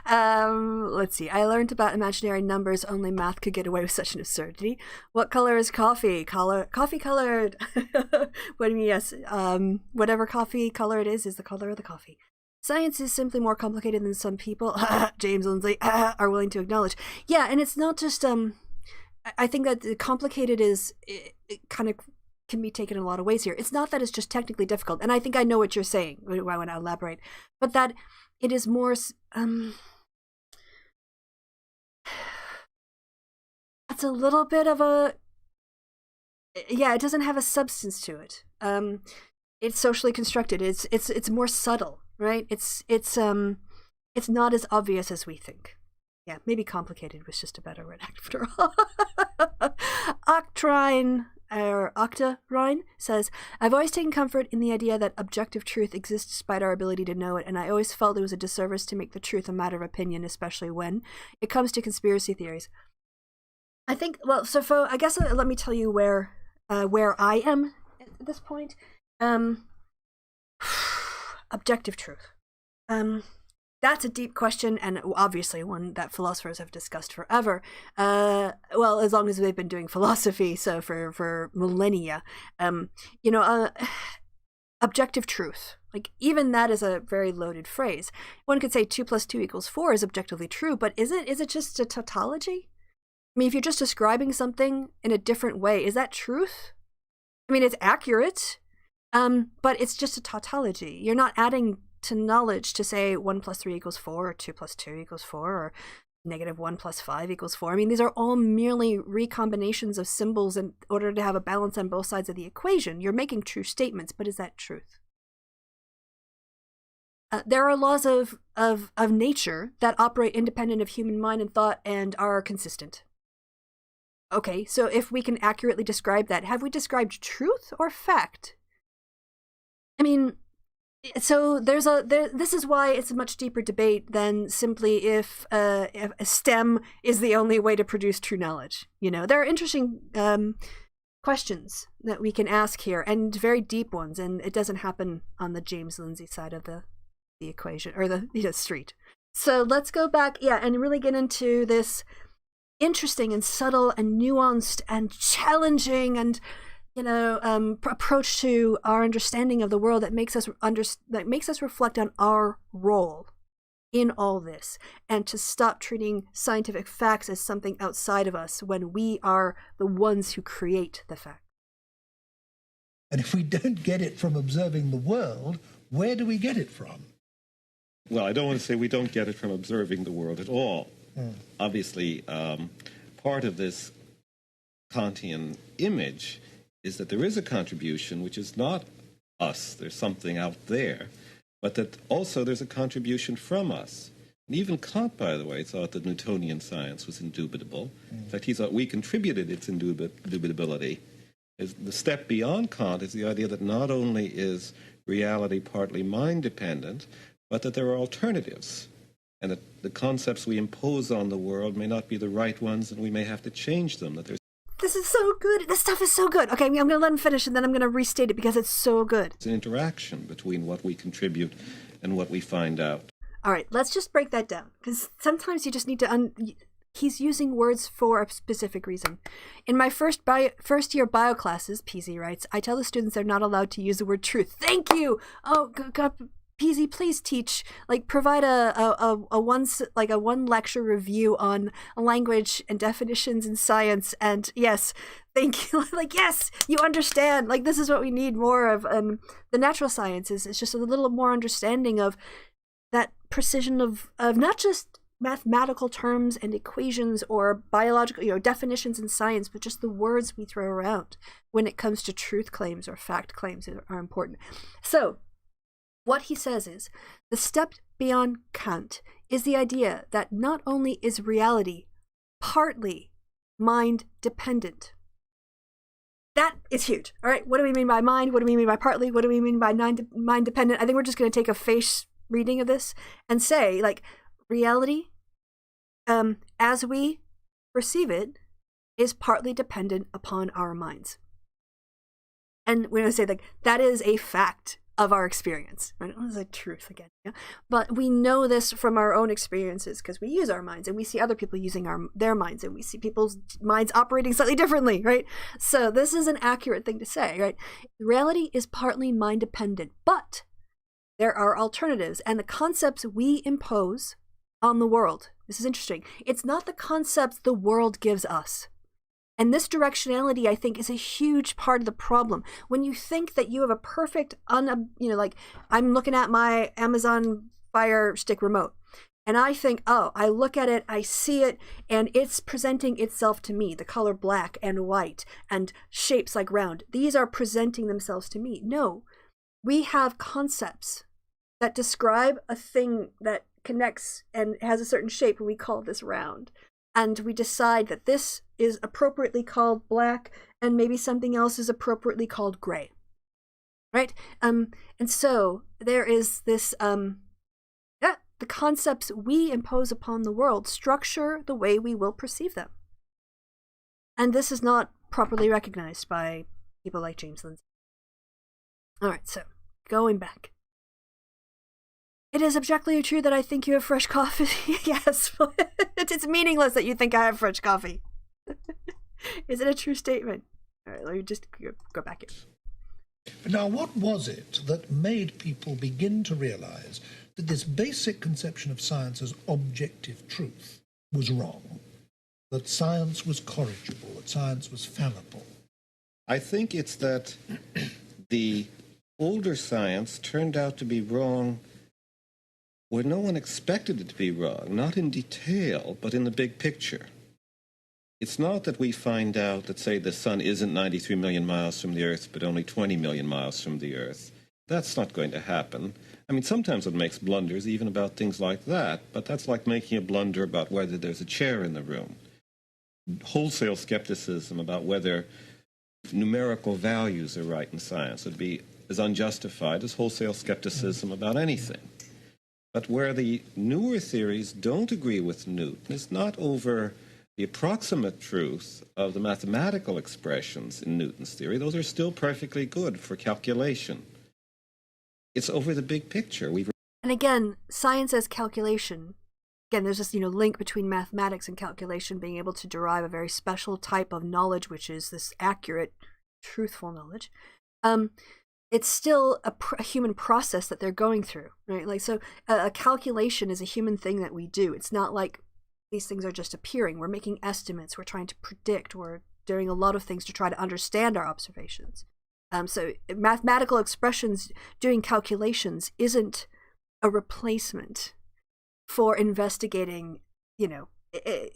Let's see. I learned about imaginary numbers. Only math could get away with such an absurdity. What color is coffee? Coffee colored. What do you mean? Yes. Whatever coffee color it is the color of the coffee. Science is simply more complicated than some people, James Lindsay, are willing to acknowledge. Yeah, and it's not just. I think that the complicated is it kind of can be taken in a lot of ways here. It's not that it's just technically difficult, and I think I know what you're saying. I want to elaborate, but that it is more. It's a little bit of a. Yeah, it doesn't have a substance to it. It's socially constructed. It's more subtle, right? It's not as obvious as we think. Yeah, maybe complicated was just a better word after all. Octarine says, I've always taken comfort in the idea that objective truth exists despite our ability to know it, and I always felt it was a disservice to make the truth a matter of opinion, especially when it comes to conspiracy theories. I think, well, so I guess let me tell you where I am at this point. Objective truth. That's a deep question, and obviously one that philosophers have discussed forever. Well, as long as they've been doing philosophy, so for millennia. Objective truth. Like, even that is a very loaded phrase. One could say 2 + 2 = 4 is objectively true, but is it just a tautology? I mean, if you're just describing something in a different way, is that truth? I mean, it's accurate, but it's just a tautology. You're not adding to knowledge to say 1 + 3 = 4, or 2 + 2 = 4, or -1 + 5 = 4. I mean, these are all merely recombinations of symbols in order to have a balance on both sides of the equation. You're making true statements, but is that truth? There are laws of nature that operate independent of human mind and thought and are consistent. Okay, so if we can accurately describe that, have we described truth or fact? I mean, so this is why it's a much deeper debate than simply if STEM is the only way to produce true knowledge. You know, there are interesting questions that we can ask here, and very deep ones, and it doesn't happen on the James Lindsay side of the equation, or the street. So let's go back, and really get into this interesting and subtle and nuanced and challenging and approach to our understanding of the world that makes us reflect on our role in all this, and to stop treating scientific facts as something outside of us when we are the ones who create the fact. And if we don't get it from observing the world, where do we get it from? Well, I don't want to say we don't get it from observing the world at all. Obviously, part of this Kantian image is that there is a contribution which is not us, there's something out there, but that also there's a contribution from us. And even Kant, by the way, thought that Newtonian science was indubitable. In fact, he thought we contributed its indubitability. The step beyond Kant is the idea that not only is reality partly mind-dependent, but that there are alternatives. and that the concepts we impose on the world may not be the right ones, and we may have to change them, that there's This is so good. This stuff is so good. Okay, I'm going to let him finish, and then I'm going to restate it because it's so good. an interaction between what we contribute and what we find out. All right, let's just break that down, because sometimes you just need to he's using words for a specific reason. In my first year bio classes, PZ writes, I tell the students they're not allowed to use the word truth. Thank you. Oh God, PZ, please teach, provide a one lecture review on language and definitions in science. And yes, thank you. Yes, you understand. This is what we need more of. The natural sciences. It's just a little more understanding of that precision of not just mathematical terms and equations or biological, definitions in science, but just the words we throw around when it comes to truth claims or fact claims are important. So what he says is, the step beyond Kant is the idea that not only is reality partly mind dependent. That is huge. All right, what do we mean by mind? What do we mean by partly? What do we mean by mind dependent? I think we're just going to take a face reading of this and say, reality, as we perceive it, is partly dependent upon our minds. And we're going to say, that is a fact of our experience. Right? It's like truth again. Yeah? But we know this from our own experiences because we use our minds and we see other people using their minds and we see people's minds operating slightly differently, right? So this is an accurate thing to say, right? Reality is partly mind dependent, but there are alternatives, and the concepts we impose on the world. This is interesting. It's not the concepts the world gives us. And this directionality, I think, is a huge part of the problem. When you think that you have a perfect, I'm looking at my Amazon Fire Stick remote, and I think, I look at it, I see it, and it's presenting itself to me, the color black and white, and shapes like round. These are presenting themselves to me. No, we have concepts that describe a thing that connects and has a certain shape, and we call this round. And we decide that this is appropriately called black, and maybe something else is appropriately called gray, right? And so there is this, the concepts we impose upon the world structure the way we will perceive them. And this is not properly recognized by people like James Lindsay. All right, so going back. It is objectively true that I think you have fresh coffee. Yes, it's meaningless that you think I have fresh coffee. Is it a true statement? All right, let me just go back in. Now, what was it that made people begin to realize that this basic conception of science as objective truth was wrong? That science was corrigible, that science was fallible? I think it's that the older science turned out to be wrong where no one expected it to be wrong, not in detail, but in the big picture. It's not that we find out that, say, the sun isn't 93 million miles from the Earth, but only 20 million miles from the Earth. That's not going to happen. I mean, sometimes it makes blunders, even about things like that, but that's like making a blunder about whether there's a chair in the room. Wholesale skepticism about whether numerical values are right in science would be as unjustified as wholesale skepticism about anything. But where the newer theories don't agree with Newton is not over the approximate truth of the mathematical expressions in Newton's theory. Those are still perfectly good for calculation. It's over the big picture. And again, science as calculation. Again, there's this link between mathematics and calculation, being able to derive a very special type of knowledge, which is this accurate, truthful knowledge. It's still a human process that they're going through, right? So a calculation is a human thing that we do. It's not like these things are just appearing. We're making estimates. We're trying to predict. We're doing a lot of things to try to understand our observations. So mathematical expressions, doing calculations, isn't a replacement for investigating,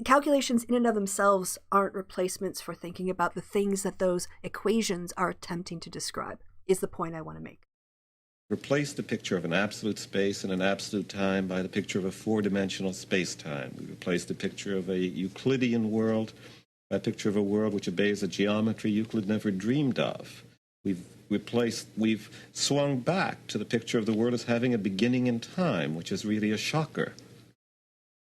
calculations in and of themselves aren't replacements for thinking about the things that those equations are attempting to describe, is the point I want to make. Replace the picture of an absolute space and an absolute time by the picture of a four-dimensional space-time. We replace the picture of a Euclidean world by a picture of a world which obeys a geometry Euclid never dreamed of. We've swung back to the picture of the world as having a beginning in time, which is really a shocker.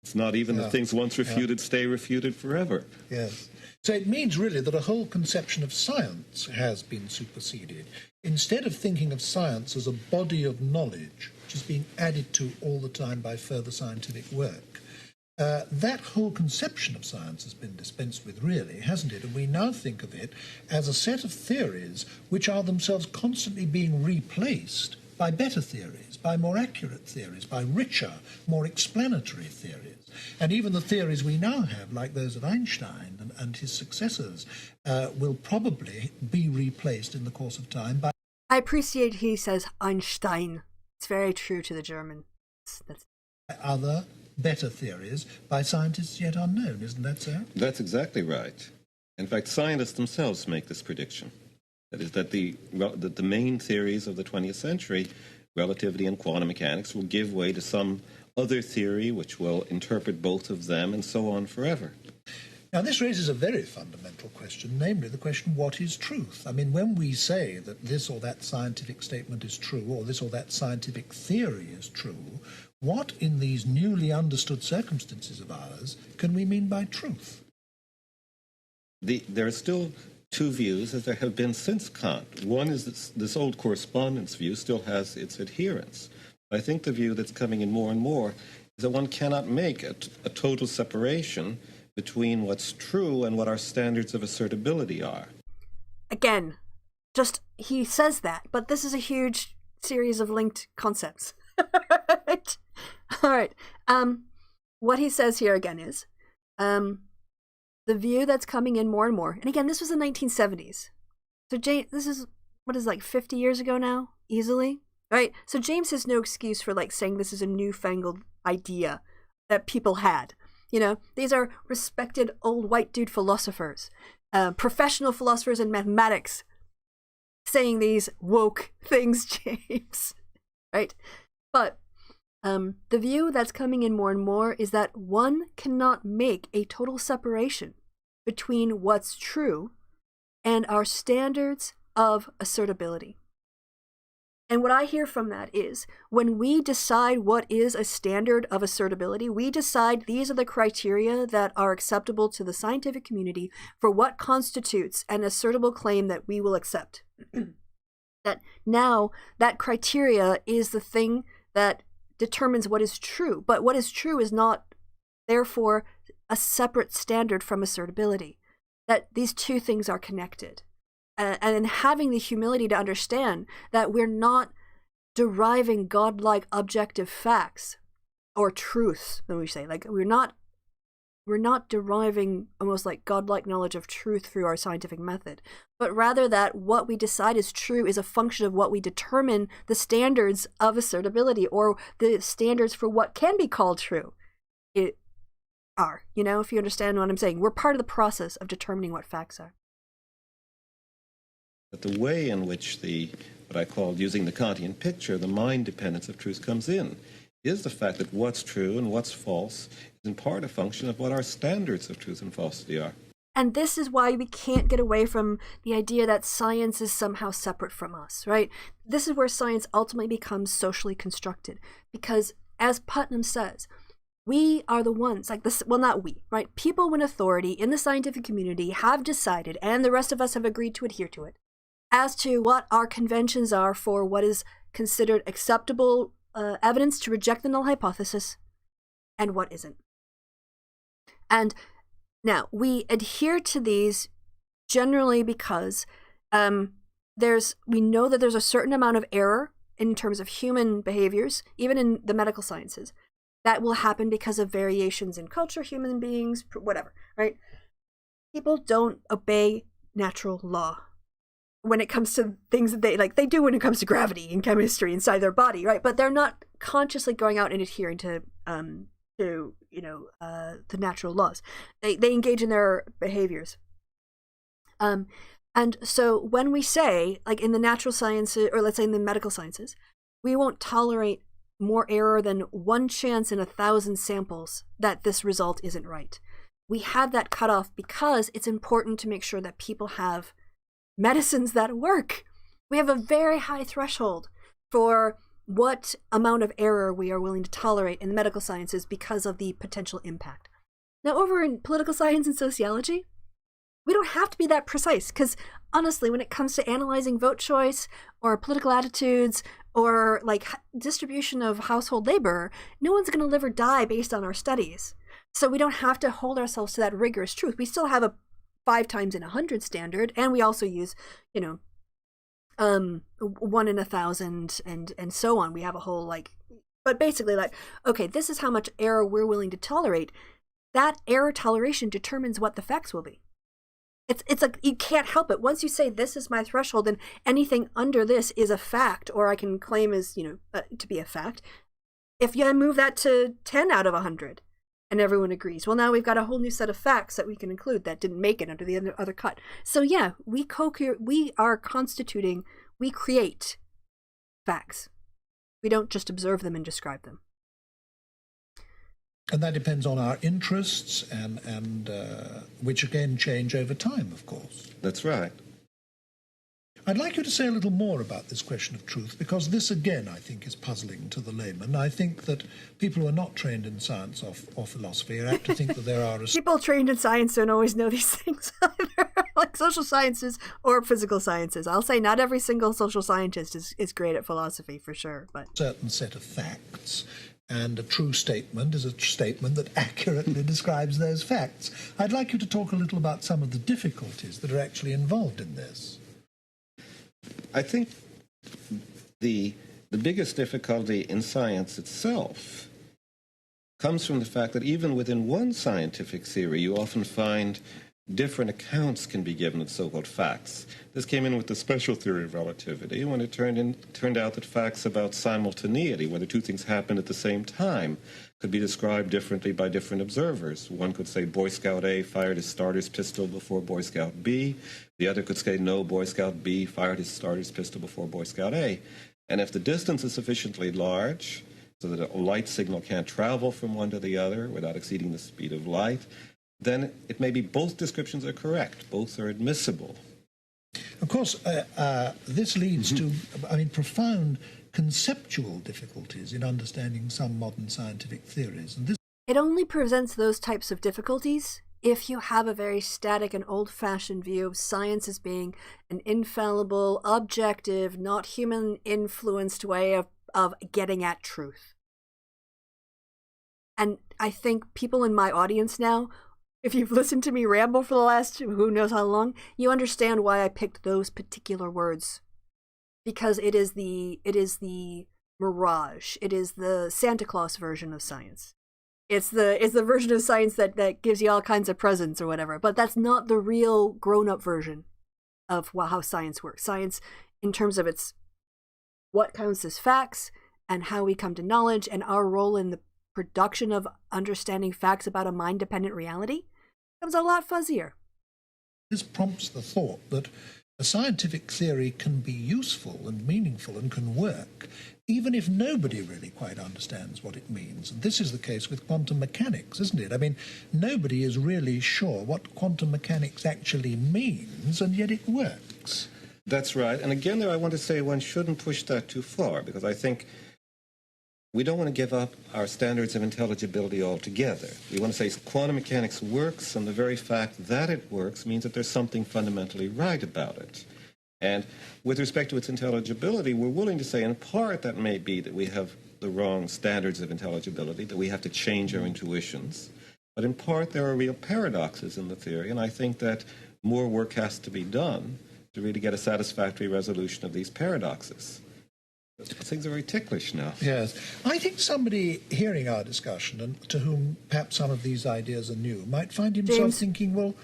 It's not even the things once refuted stay refuted forever. Yes. So it means really that a whole conception of science has been superseded. Instead of thinking of science as a body of knowledge, which is being added to all the time by further scientific work, that whole conception of science has been dispensed with, really, hasn't it? And we now think of it as a set of theories which are themselves constantly being replaced by better theories, by more accurate theories, by richer, more explanatory theories. And even the theories we now have, like those of Einstein and his successors, will probably be replaced in the course of time by... I appreciate he says Einstein. It's very true to the German. other, better theories by scientists yet unknown. Isn't that so? That's exactly right. In fact, scientists themselves make this prediction. That is, that the main theories of the 20th century, relativity and quantum mechanics, will give way to some other theory which will interpret both of them, and so on forever. Now, this raises a very fundamental question, namely the question, what is truth? I mean, when we say that this or that scientific statement is true, or this or that scientific theory is true, what in these newly understood circumstances of ours can we mean by truth? There are still two views, as there have been since Kant. One is this old correspondence view still has its adherents. I think the view that's coming in more and more is that one cannot make a total separation between what's true and what our standards of assertability are. Again, just he says that, but this is a huge series of linked concepts. All right. What he says here again is the view that's coming in more and more. And again, this was the 1970s. So James, this is what is like 50 years ago now, easily, right? So James has no excuse for like saying this is a newfangled idea that people had. You know, these are respected old white dude philosophers, professional philosophers in mathematics saying these woke things, James, right? But the view that's coming in more and more is that one cannot make a total separation between what's true and our standards of assertability. And what I hear from that is when we decide what is a standard of assertability, we decide these are the criteria that are acceptable to the scientific community for what constitutes an assertable claim that we will accept. That now that criteria is the thing that determines what is true. But what is true is not, therefore, a separate standard from assertability. That these two things are connected. And having the humility to understand that we're not deriving godlike objective facts or truths, when we say, like we're not deriving almost like godlike knowledge of truth through our scientific method, but rather that what we decide is true is a function of what we determine the standards of assertability or the standards for what can be called true are. You know, if you understand what I'm saying, we're part of the process of determining what facts are. But the way in which what I call, using the Kantian picture, the mind dependence of truth comes in, is the fact that what's true and what's false is in part a function of what our standards of truth and falsity are. And this is why we can't get away from the idea that science is somehow separate from us, right? This is where science ultimately becomes socially constructed. Because, as Putnam says, we are the ones, like this, well, not we, right? People in authority in the scientific community have decided, and the rest of us have agreed to adhere to it, as to what our conventions are for what is considered acceptable evidence to reject the null hypothesis and what isn't. And now, we adhere to these generally because we know that there's a certain amount of error in terms of human behaviors, even in the medical sciences, that will happen because of variations in culture, human beings, whatever, right? People don't obey natural law when it comes to things that they do when it comes to gravity and chemistry inside their body, right? But they're not consciously going out and adhering to the natural laws. They engage in their behaviors. And so when we say, like in the natural sciences, or let's say in the medical sciences, we won't tolerate more error than 1 chance in 1,000 samples that this result isn't right. We have that cutoff because it's important to make sure that people have medicines that work. We have a very high threshold for what amount of error we are willing to tolerate in the medical sciences because of the potential impact. Now, over in political science and sociology, we don't have to be that precise, because honestly, when it comes to analyzing vote choice or political attitudes or like distribution of household labor, no one's going to live or die based on our studies. So we don't have to hold ourselves to that rigorous truth. We still have a 5 times in 100 standard, and we also use, 1 in 1,000 and so on. We have a whole but basically okay, this is how much error we're willing to tolerate. That error toleration determines what the facts will be. It's like you can't help it. Once you say this is my threshold and anything under this is a fact, or I can claim as, to be a fact, if you move that to 10 out of 100 and everyone agrees, well, now we've got a whole new set of facts that we can include that didn't make it under the other cut. So yeah, we create facts. We don't just observe them and describe them. And that depends on our interests, and which again change over time, of course. That's right. I'd like you to say a little more about this question of truth, because this again, I think, is puzzling to the layman. I think that people who are not trained in science or philosophy are apt to think that there are... People trained in science don't always know these things either, like social sciences or physical sciences. I'll say not every single social scientist is great at philosophy, for sure. But a certain set of facts. And a true statement is a statement that accurately describes those facts. I'd like you to talk a little about some of the difficulties that are actually involved in this. I think the biggest difficulty in science itself comes from the fact that even within one scientific theory, you often find different accounts can be given of so-called facts. This came in with the special theory of relativity, when it turned out that facts about simultaneity, whether two things happened at the same time, could be described differently by different observers. One could say Boy Scout A fired his starter's pistol before Boy Scout B. The other could say, no, Boy Scout B fired his starter's pistol before Boy Scout A. And if the distance is sufficiently large, so that a light signal can't travel from one to the other without exceeding the speed of light, then it may be both descriptions are correct, both are admissible. Of course, this leads to, profound conceptual difficulties in understanding some modern scientific theories. And it only presents those types of difficulties if you have a very static and old-fashioned view of science as being an infallible, objective, not human-influenced way of getting at truth. And I think people in my audience now, if you've listened to me ramble for the last who knows how long, you understand why I picked those particular words. Because it is the mirage. It is the Santa Claus version of science. It's the version of science that gives you all kinds of presents or whatever. But that's not the real grown-up version of how science works. Science, in terms of its what counts as facts and how we come to knowledge and our role in the production of understanding facts about a mind-dependent reality, becomes a lot fuzzier. This prompts the thought that a scientific theory can be useful and meaningful and can work, even if nobody really quite understands what it means. And this is the case with quantum mechanics, isn't it? Nobody is really sure what quantum mechanics actually means, and yet it works. That's right. And again, there I want to say one shouldn't push that too far, because I think we don't want to give up our standards of intelligibility altogether. We want to say quantum mechanics works, and the very fact that it works means that there's something fundamentally right about it. And with respect to its intelligibility, we're willing to say in part that may be that we have the wrong standards of intelligibility, that we have to change our intuitions. But in part, there are real paradoxes in the theory, and I think that more work has to be done to really get a satisfactory resolution of these paradoxes. Things are very ticklish now. Yes. I think somebody hearing our discussion, and to whom perhaps some of these ideas are new, might find himself thinking, well,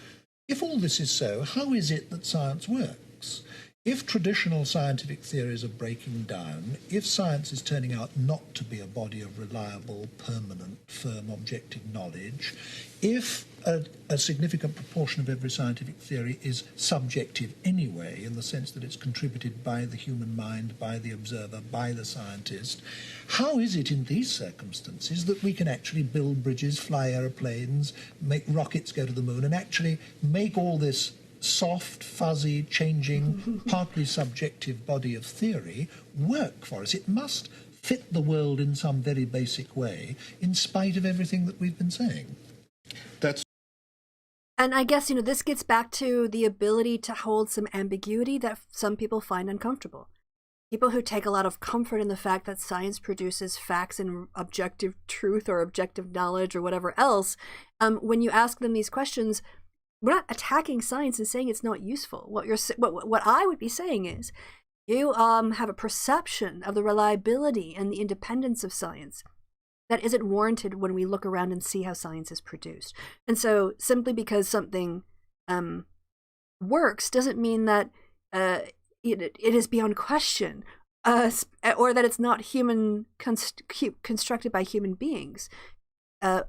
if all this is so, how is it that science works? If traditional scientific theories are breaking down, if science is turning out not to be a body of reliable, permanent, firm, objective knowledge, if a significant proportion of every scientific theory is subjective anyway, in the sense that it's contributed by the human mind, by the observer, by the scientist, how is it in these circumstances that we can actually build bridges, fly aeroplanes, make rockets go to the moon, and actually make all this soft, fuzzy, changing, partly subjective body of theory work for us? It must fit the world in some very basic way, in spite of everything that we've been saying. That's And I guess, this gets back to the ability to hold some ambiguity that some people find uncomfortable. People who take a lot of comfort in the fact that science produces facts and objective truth or objective knowledge or whatever else, when you ask them these questions, we're not attacking science and saying it's not useful. What I would be saying is, you have a perception of the reliability and the independence of science that isn't warranted when we look around and see how science is produced. And so simply because something works doesn't mean that it is beyond question, or that it's not constructed by human beings.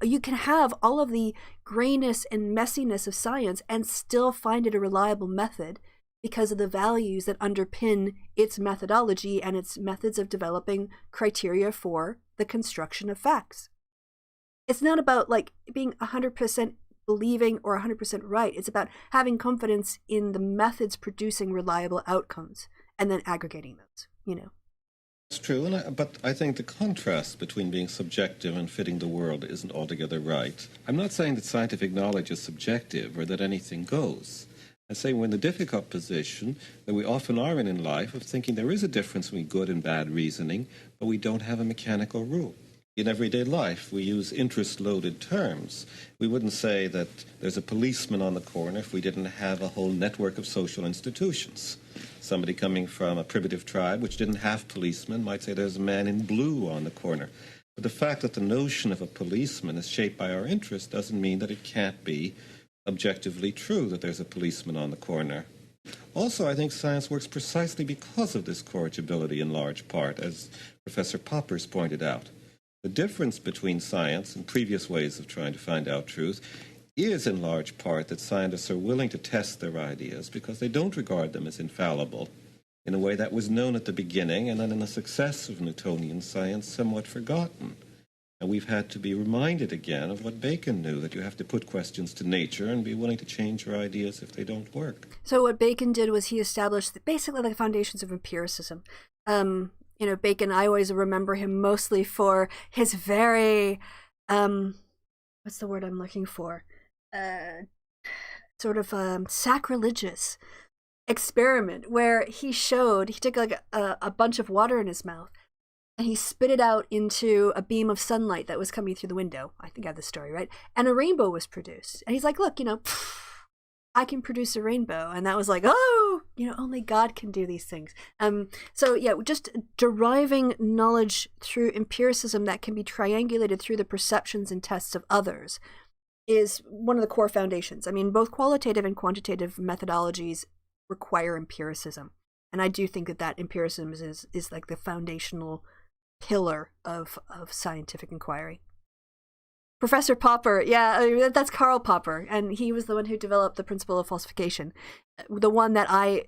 You can have all of the grayness and messiness of science and still find it a reliable method because of the values that underpin its methodology and its methods of developing criteria for the construction of facts. It's not about being 100% believing or 100% right. It's about having confidence in the methods producing reliable outcomes and then aggregating those, It's true, but I think the contrast between being subjective and fitting the world isn't altogether right. I'm not saying that scientific knowledge is subjective or that anything goes. I say we're in the difficult position that we often are in life of thinking there is a difference between good and bad reasoning, but we don't have a mechanical rule. In everyday life, we use interest-loaded terms. We wouldn't say that there's a policeman on the corner if we didn't have a whole network of social institutions. Somebody coming from a primitive tribe which didn't have policemen might say there's a man in blue on the corner. But the fact that the notion of a policeman is shaped by our interest doesn't mean that it can't be objectively true that there's a policeman on the corner. Also, I think science works precisely because of this corrigibility in large part, as Professor Poppers pointed out. The difference between science and previous ways of trying to find out truth is in large part that scientists are willing to test their ideas because they don't regard them as infallible in a way that was known at the beginning and then in the success of Newtonian science somewhat forgotten. And we've had to be reminded again of what Bacon knew, that you have to put questions to nature and be willing to change your ideas if they don't work. So what Bacon did was he established basically the foundations of empiricism. Bacon, I always remember him mostly for his very, what's the word I'm looking for? Sacrilegious experiment where he took a bunch of water in his mouth and he spit it out into a beam of sunlight that was coming through the window. I think I have the story right. And a rainbow was produced. And he's like, look, I can produce a rainbow. And that was like, oh, only God can do these things. So yeah, just deriving knowledge through empiricism that can be triangulated through the perceptions and tests of others is one of the core foundations. I mean, both qualitative and quantitative methodologies require empiricism. And I do think that empiricism is like the foundational pillar of scientific inquiry. Professor Popper, yeah, that's Karl Popper, and he was the one who developed the principle of falsification. The one that I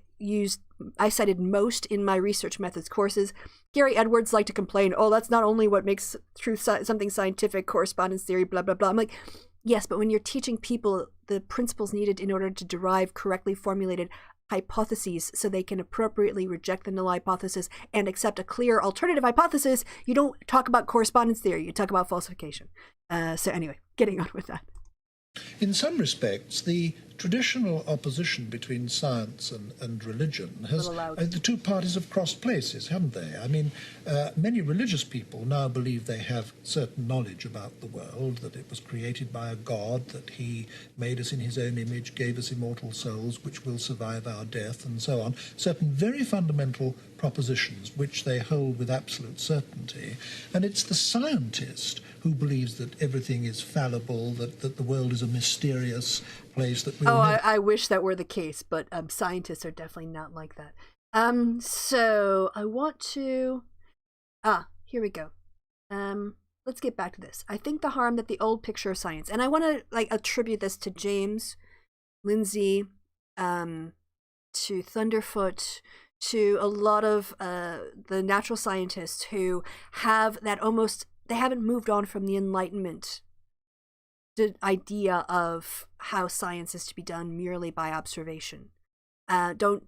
cited most in my research methods courses. Gary Edwards liked to complain, oh, that's not only what makes truth something scientific, correspondence theory, blah, blah, blah. I'm like, yes, but when you're teaching people the principles needed in order to derive correctly formulated hypotheses so they can appropriately reject the null hypothesis and accept a clear alternative hypothesis, you don't talk about correspondence theory, you talk about falsification. So anyway, getting on with that. In some respects, the traditional opposition between science and religion has... the two parties have crossed places, haven't they? I mean, many religious people now believe they have certain knowledge about the world, that it was created by a God, that he made us in his own image, gave us immortal souls which will survive our death, and so on. Certain very fundamental propositions which they hold with absolute certainty. And it's the scientist who believes that everything is fallible, that the world is a mysterious place that we... I wish that were the case, but scientists are definitely not like that. So I want to... here we go. Let's get back to this. I think the harm that the old picture of science, and I want to attribute this to James, Lindsay, to Thunderfoot, to a lot of the natural scientists who have that almost... They haven't moved on from the Enlightenment idea of how science is to be done merely by observation. Don't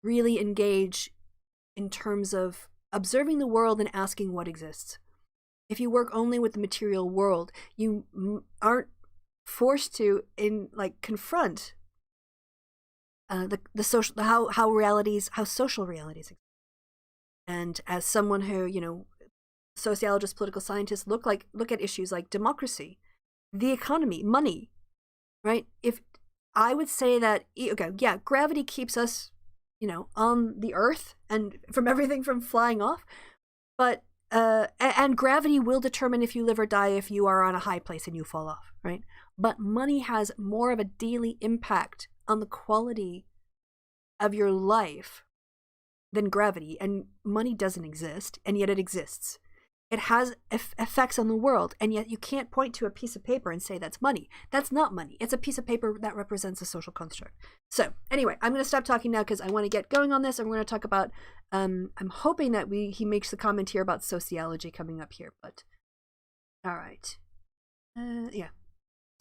really engage in terms of observing the world and asking what exists. If you work only with the material world, you aren't forced to confront the social how social realities exist. And as someone who, sociologists, political scientists look at issues like democracy, the economy, money, right? If I would say that, okay, yeah, gravity keeps us, on the earth and from everything from flying off, but and gravity will determine if you live or die if you are on a high place and you fall off, right? But money has more of a daily impact on the quality of your life than gravity, and money doesn't exist, and yet it exists. It has effects on the world, and yet you can't point to a piece of paper and say that's money. That's not money. It's a piece of paper that represents a social construct. So anyway, I'm going to stop talking now because I want to get going on this, and we're going to talk about, I'm hoping that he makes the comment here about sociology coming up here, but all right. Yeah,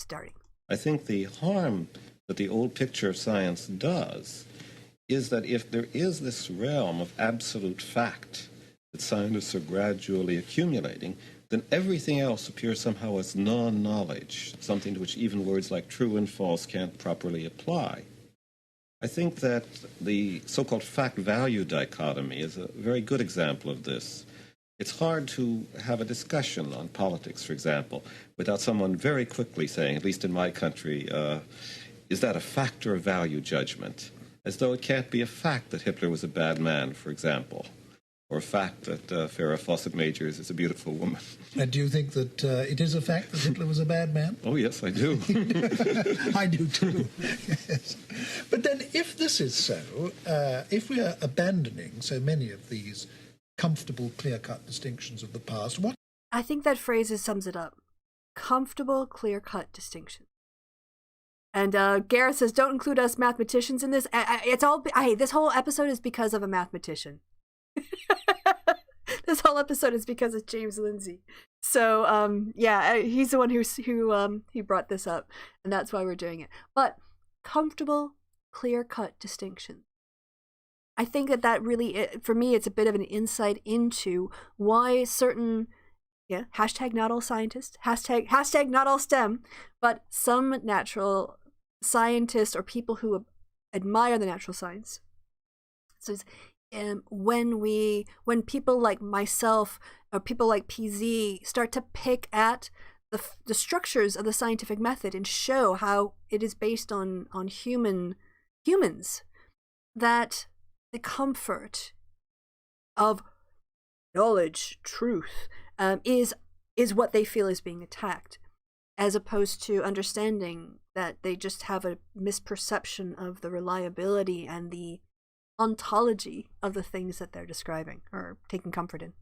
starting. I think the harm that the old picture of science does is that if there is this realm of absolute fact that scientists are gradually accumulating, then everything else appears somehow as non-knowledge, something to which even words like true and false can't properly apply. I think that the so-called fact-value dichotomy is a very good example of this. It's hard to have a discussion on politics, for example, without someone very quickly saying, at least in my country, is that a fact or a value judgment? As though it can't be a fact that Hitler was a bad man, for example, or a fact that Farrah Fawcett Majors is a beautiful woman. And do you think that it is a fact that Hitler was a bad man? Oh, yes, I do. I do too, yes. But then if this is so, if we are abandoning so many of these comfortable, clear-cut distinctions of the past, what... I think that phrase sums it up. Comfortable, clear-cut distinction. And Gareth says, don't include us mathematicians in this. This whole episode is because of a mathematician. This whole episode is because of James Lindsay. So, yeah, he's the one who brought this up, and that's why we're doing it. But comfortable, clear-cut distinction. I think that really, for me, it's a bit of an insight into why certain, hashtag not all scientists, hashtag not all STEM, but some natural scientists or people who admire the natural science. So when people like myself or people like PZ start to pick at the structures of the scientific method and show how it is based on humans, that the comfort of knowledge, truth, is what they feel is being attacked, as opposed to understanding that they just have a misperception of the reliability and the ontology of the things that they're describing or taking comfort in.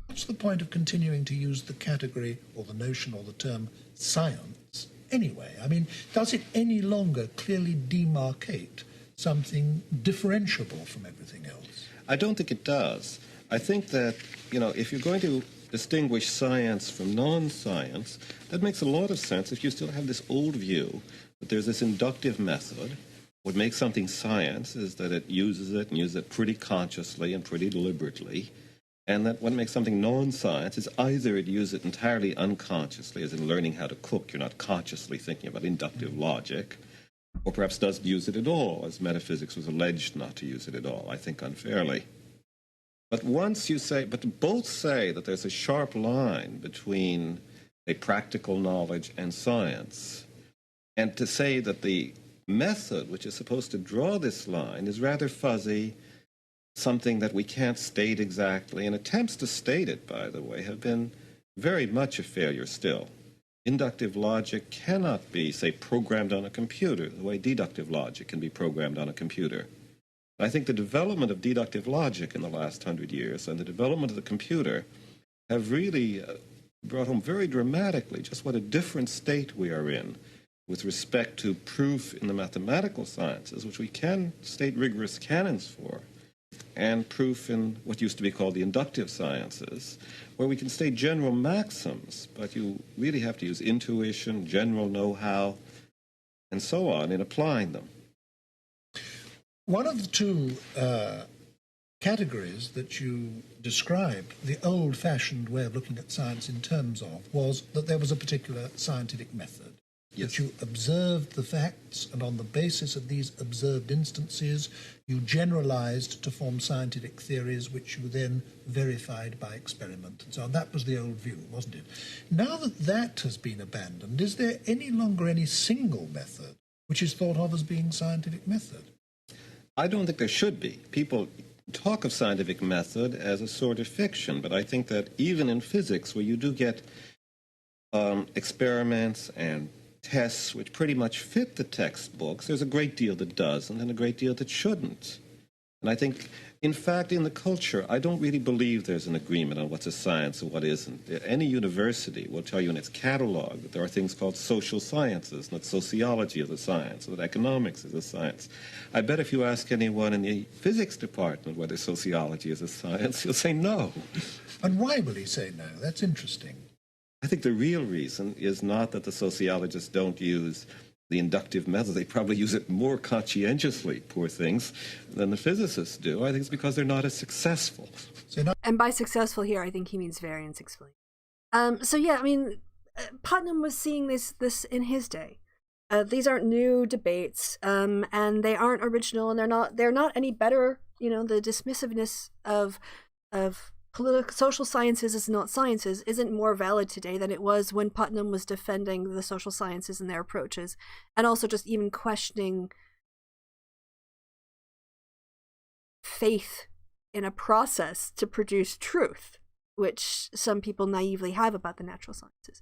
What's the point of continuing to use the category or the notion or the term science anyway? I mean, does it any longer clearly demarcate something differentiable from everything else? I don't think it does. I think that, if you're going to distinguish science from non-science, that makes a lot of sense if you still have this old view that there's this inductive method. What makes something science is that it uses it pretty consciously and pretty deliberately, and that what makes something non-science is either it uses it entirely unconsciously, as in learning how to cook, you're not consciously thinking about inductive logic, or perhaps doesn't use it at all, as metaphysics was alleged not to use it at all, I think unfairly. But both say that there's a sharp line between a practical knowledge and science, and to say that the method which is supposed to draw this line is rather fuzzy, something that we can't state exactly, and attempts to state it, by the way, have been very much a failure still. Inductive logic cannot be, say, programmed on a computer the way deductive logic can be programmed on a computer. I think the development of deductive logic in the last 100 years and the development of the computer have really brought home very dramatically just what a different state we are in with respect to proof in the mathematical sciences, which we can state rigorous canons for, and proof in what used to be called the inductive sciences, where we can state general maxims, but you really have to use intuition, general know-how, and so on in applying them. One of the two categories that you described, the old-fashioned way of looking at science in terms of was that there was a particular scientific method. Yes. That you observed the facts, and on the basis of these observed instances, you generalized to form scientific theories which you then verified by experiment and so on. That was the old view, wasn't it? Now that that has been abandoned, is there any longer any single method which is thought of as being scientific method? I don't think there should be. People talk of scientific method as a sort of fiction, but I think that even in physics, where you do get experiments and tests which pretty much fit the textbooks, there's a great deal that doesn't and a great deal that shouldn't. And I think, in fact, in the culture, I don't really believe there's an agreement on what's a science and what isn't. Any university will tell you in its catalog that there are things called social sciences, and that sociology is a science, and that economics is a science. I bet if you ask anyone in the physics department whether sociology is a science, he'll say no. And why will he say no? That's interesting. I think the real reason is not that the sociologists don't use the inductive method. They probably use it more conscientiously, poor things, than the physicists do. I think it's because they're not as successful. And by successful here, I think he means very unsuccessfully. So yeah, I mean, Putnam was seeing this in his day. These aren't new debates, and they aren't original, and they're not any better. You know, the dismissiveness of political social sciences is not sciences isn't more valid today than it was when Putnam was defending the social sciences and their approaches, and also just even questioning faith in a process to produce truth, which some people naively have about the natural sciences.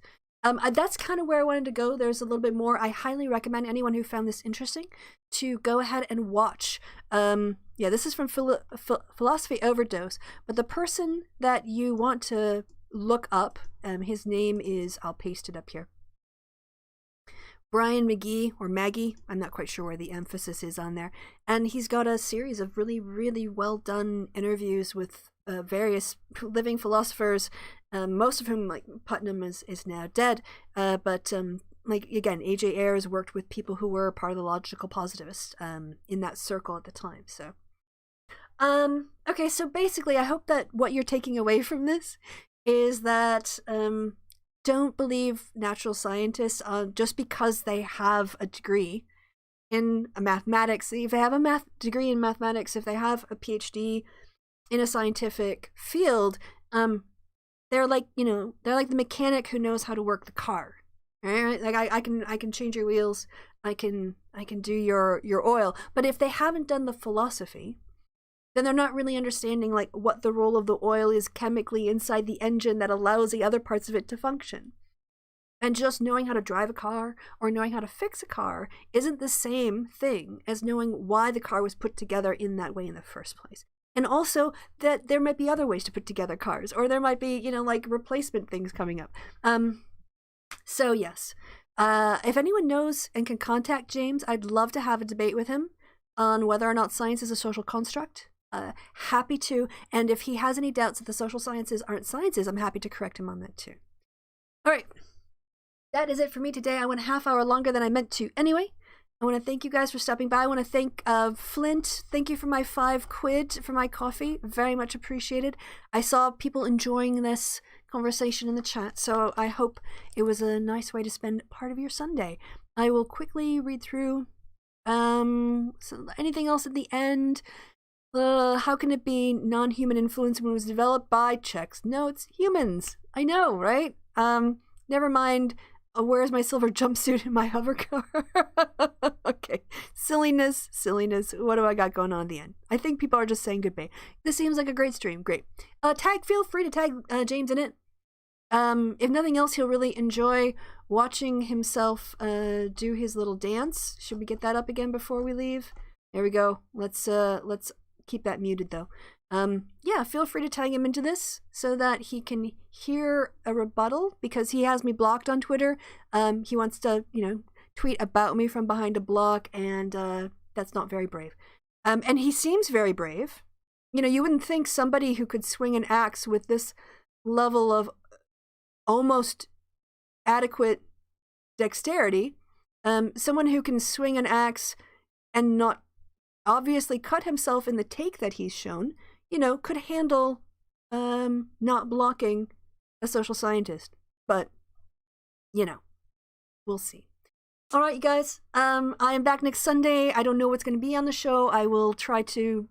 That's kind of where I wanted to go. There's a little bit more. I highly recommend anyone who found this interesting to go ahead and watch. Yeah, this is from Philosophy Overdose. But the person that you want to look up, his name is, I'll paste it up here, Brian McGee, or Maggie. I'm not quite sure where the emphasis is on there. And he's got a series of really, really well done interviews with various living philosophers, most of whom, like Putnam, is now dead. But like again, A.J. Ayers worked with people who were part of the logical positivists in that circle at the time. So, okay, so basically, I hope that what you're taking away from this is that don't believe natural scientists just because they have a degree in mathematics. If they have a degree in mathematics, if they have a PhD in a scientific field, they're like, you know, they're like the mechanic who knows how to work the car. Right? Like I can change your wheels, I can do your oil. But if they haven't done the philosophy, then they're not really understanding like what the role of the oil is chemically inside the engine that allows the other parts of it to function. And just knowing how to drive a car or knowing how to fix a car isn't the same thing as knowing why the car was put together in that way in the first place. And also that there might be other ways to put together cars, or there might be, you know, like replacement things coming up. So yes, if anyone knows and can contact James, I'd love to have a debate with him on whether or not science is a social construct. Happy to. And if he has any doubts that the social sciences aren't sciences, I'm happy to correct him on that too. All right. That is it for me today. I went a half hour longer than I meant to anyway. I want to thank you guys for stopping by. I want to thank Flint. Thank you for my £5 for my coffee. Very much appreciated. I saw people enjoying this conversation in the chat, so I hope it was a nice way to spend part of your Sunday. I will quickly read through so anything else at the end. How can it be non-human influence when it was developed by checks? No, it's humans. I know, right? Never mind. Where's my silver jumpsuit in my hover car? Okay. Silliness. What do I got going on at the end? I think people are just saying goodbye. This seems like a great stream. Great. Feel free to tag James in it. If nothing else, he'll really enjoy watching himself do his little dance. Should we get that up again before we leave? There we go. Let's keep that muted though. Yeah, feel free to tag him into this so that he can hear a rebuttal, because he has me blocked on Twitter. He wants to, tweet about me from behind a block, and that's not very brave. And he seems very brave. You wouldn't think somebody who could swing an axe with this level of almost adequate dexterity, someone who can swing an axe and not obviously cut himself in the take that he's shown. could handle not blocking a social scientist. But, we'll see. All right, you guys. I am back next Sunday. I don't know what's going to be on the show. I will try to,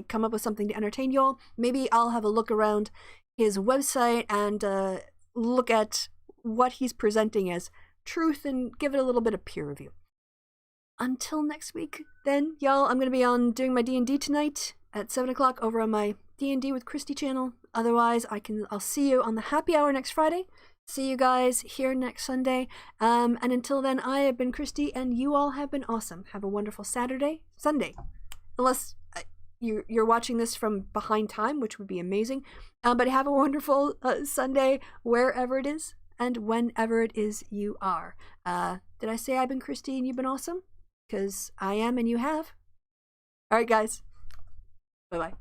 come up with something to entertain y'all. Maybe I'll have a look around his website and look at what he's presenting as truth and give it a little bit of peer review. Until next week, then, y'all, I'm going to be on doing my D&D tonight at 7 o'clock over on my D&D with Kristi channel. Otherwise, I'll see you on the happy hour next Friday. See you guys here next Sunday. And until then, I have been Kristi, and you all have been awesome. Have a wonderful Sunday. Unless you're watching this from behind time, which would be amazing. But have a wonderful Sunday wherever it is and whenever it is you are. Did I say I've been Kristi and you've been awesome? Because I am and you have. All right, guys. Bye-bye.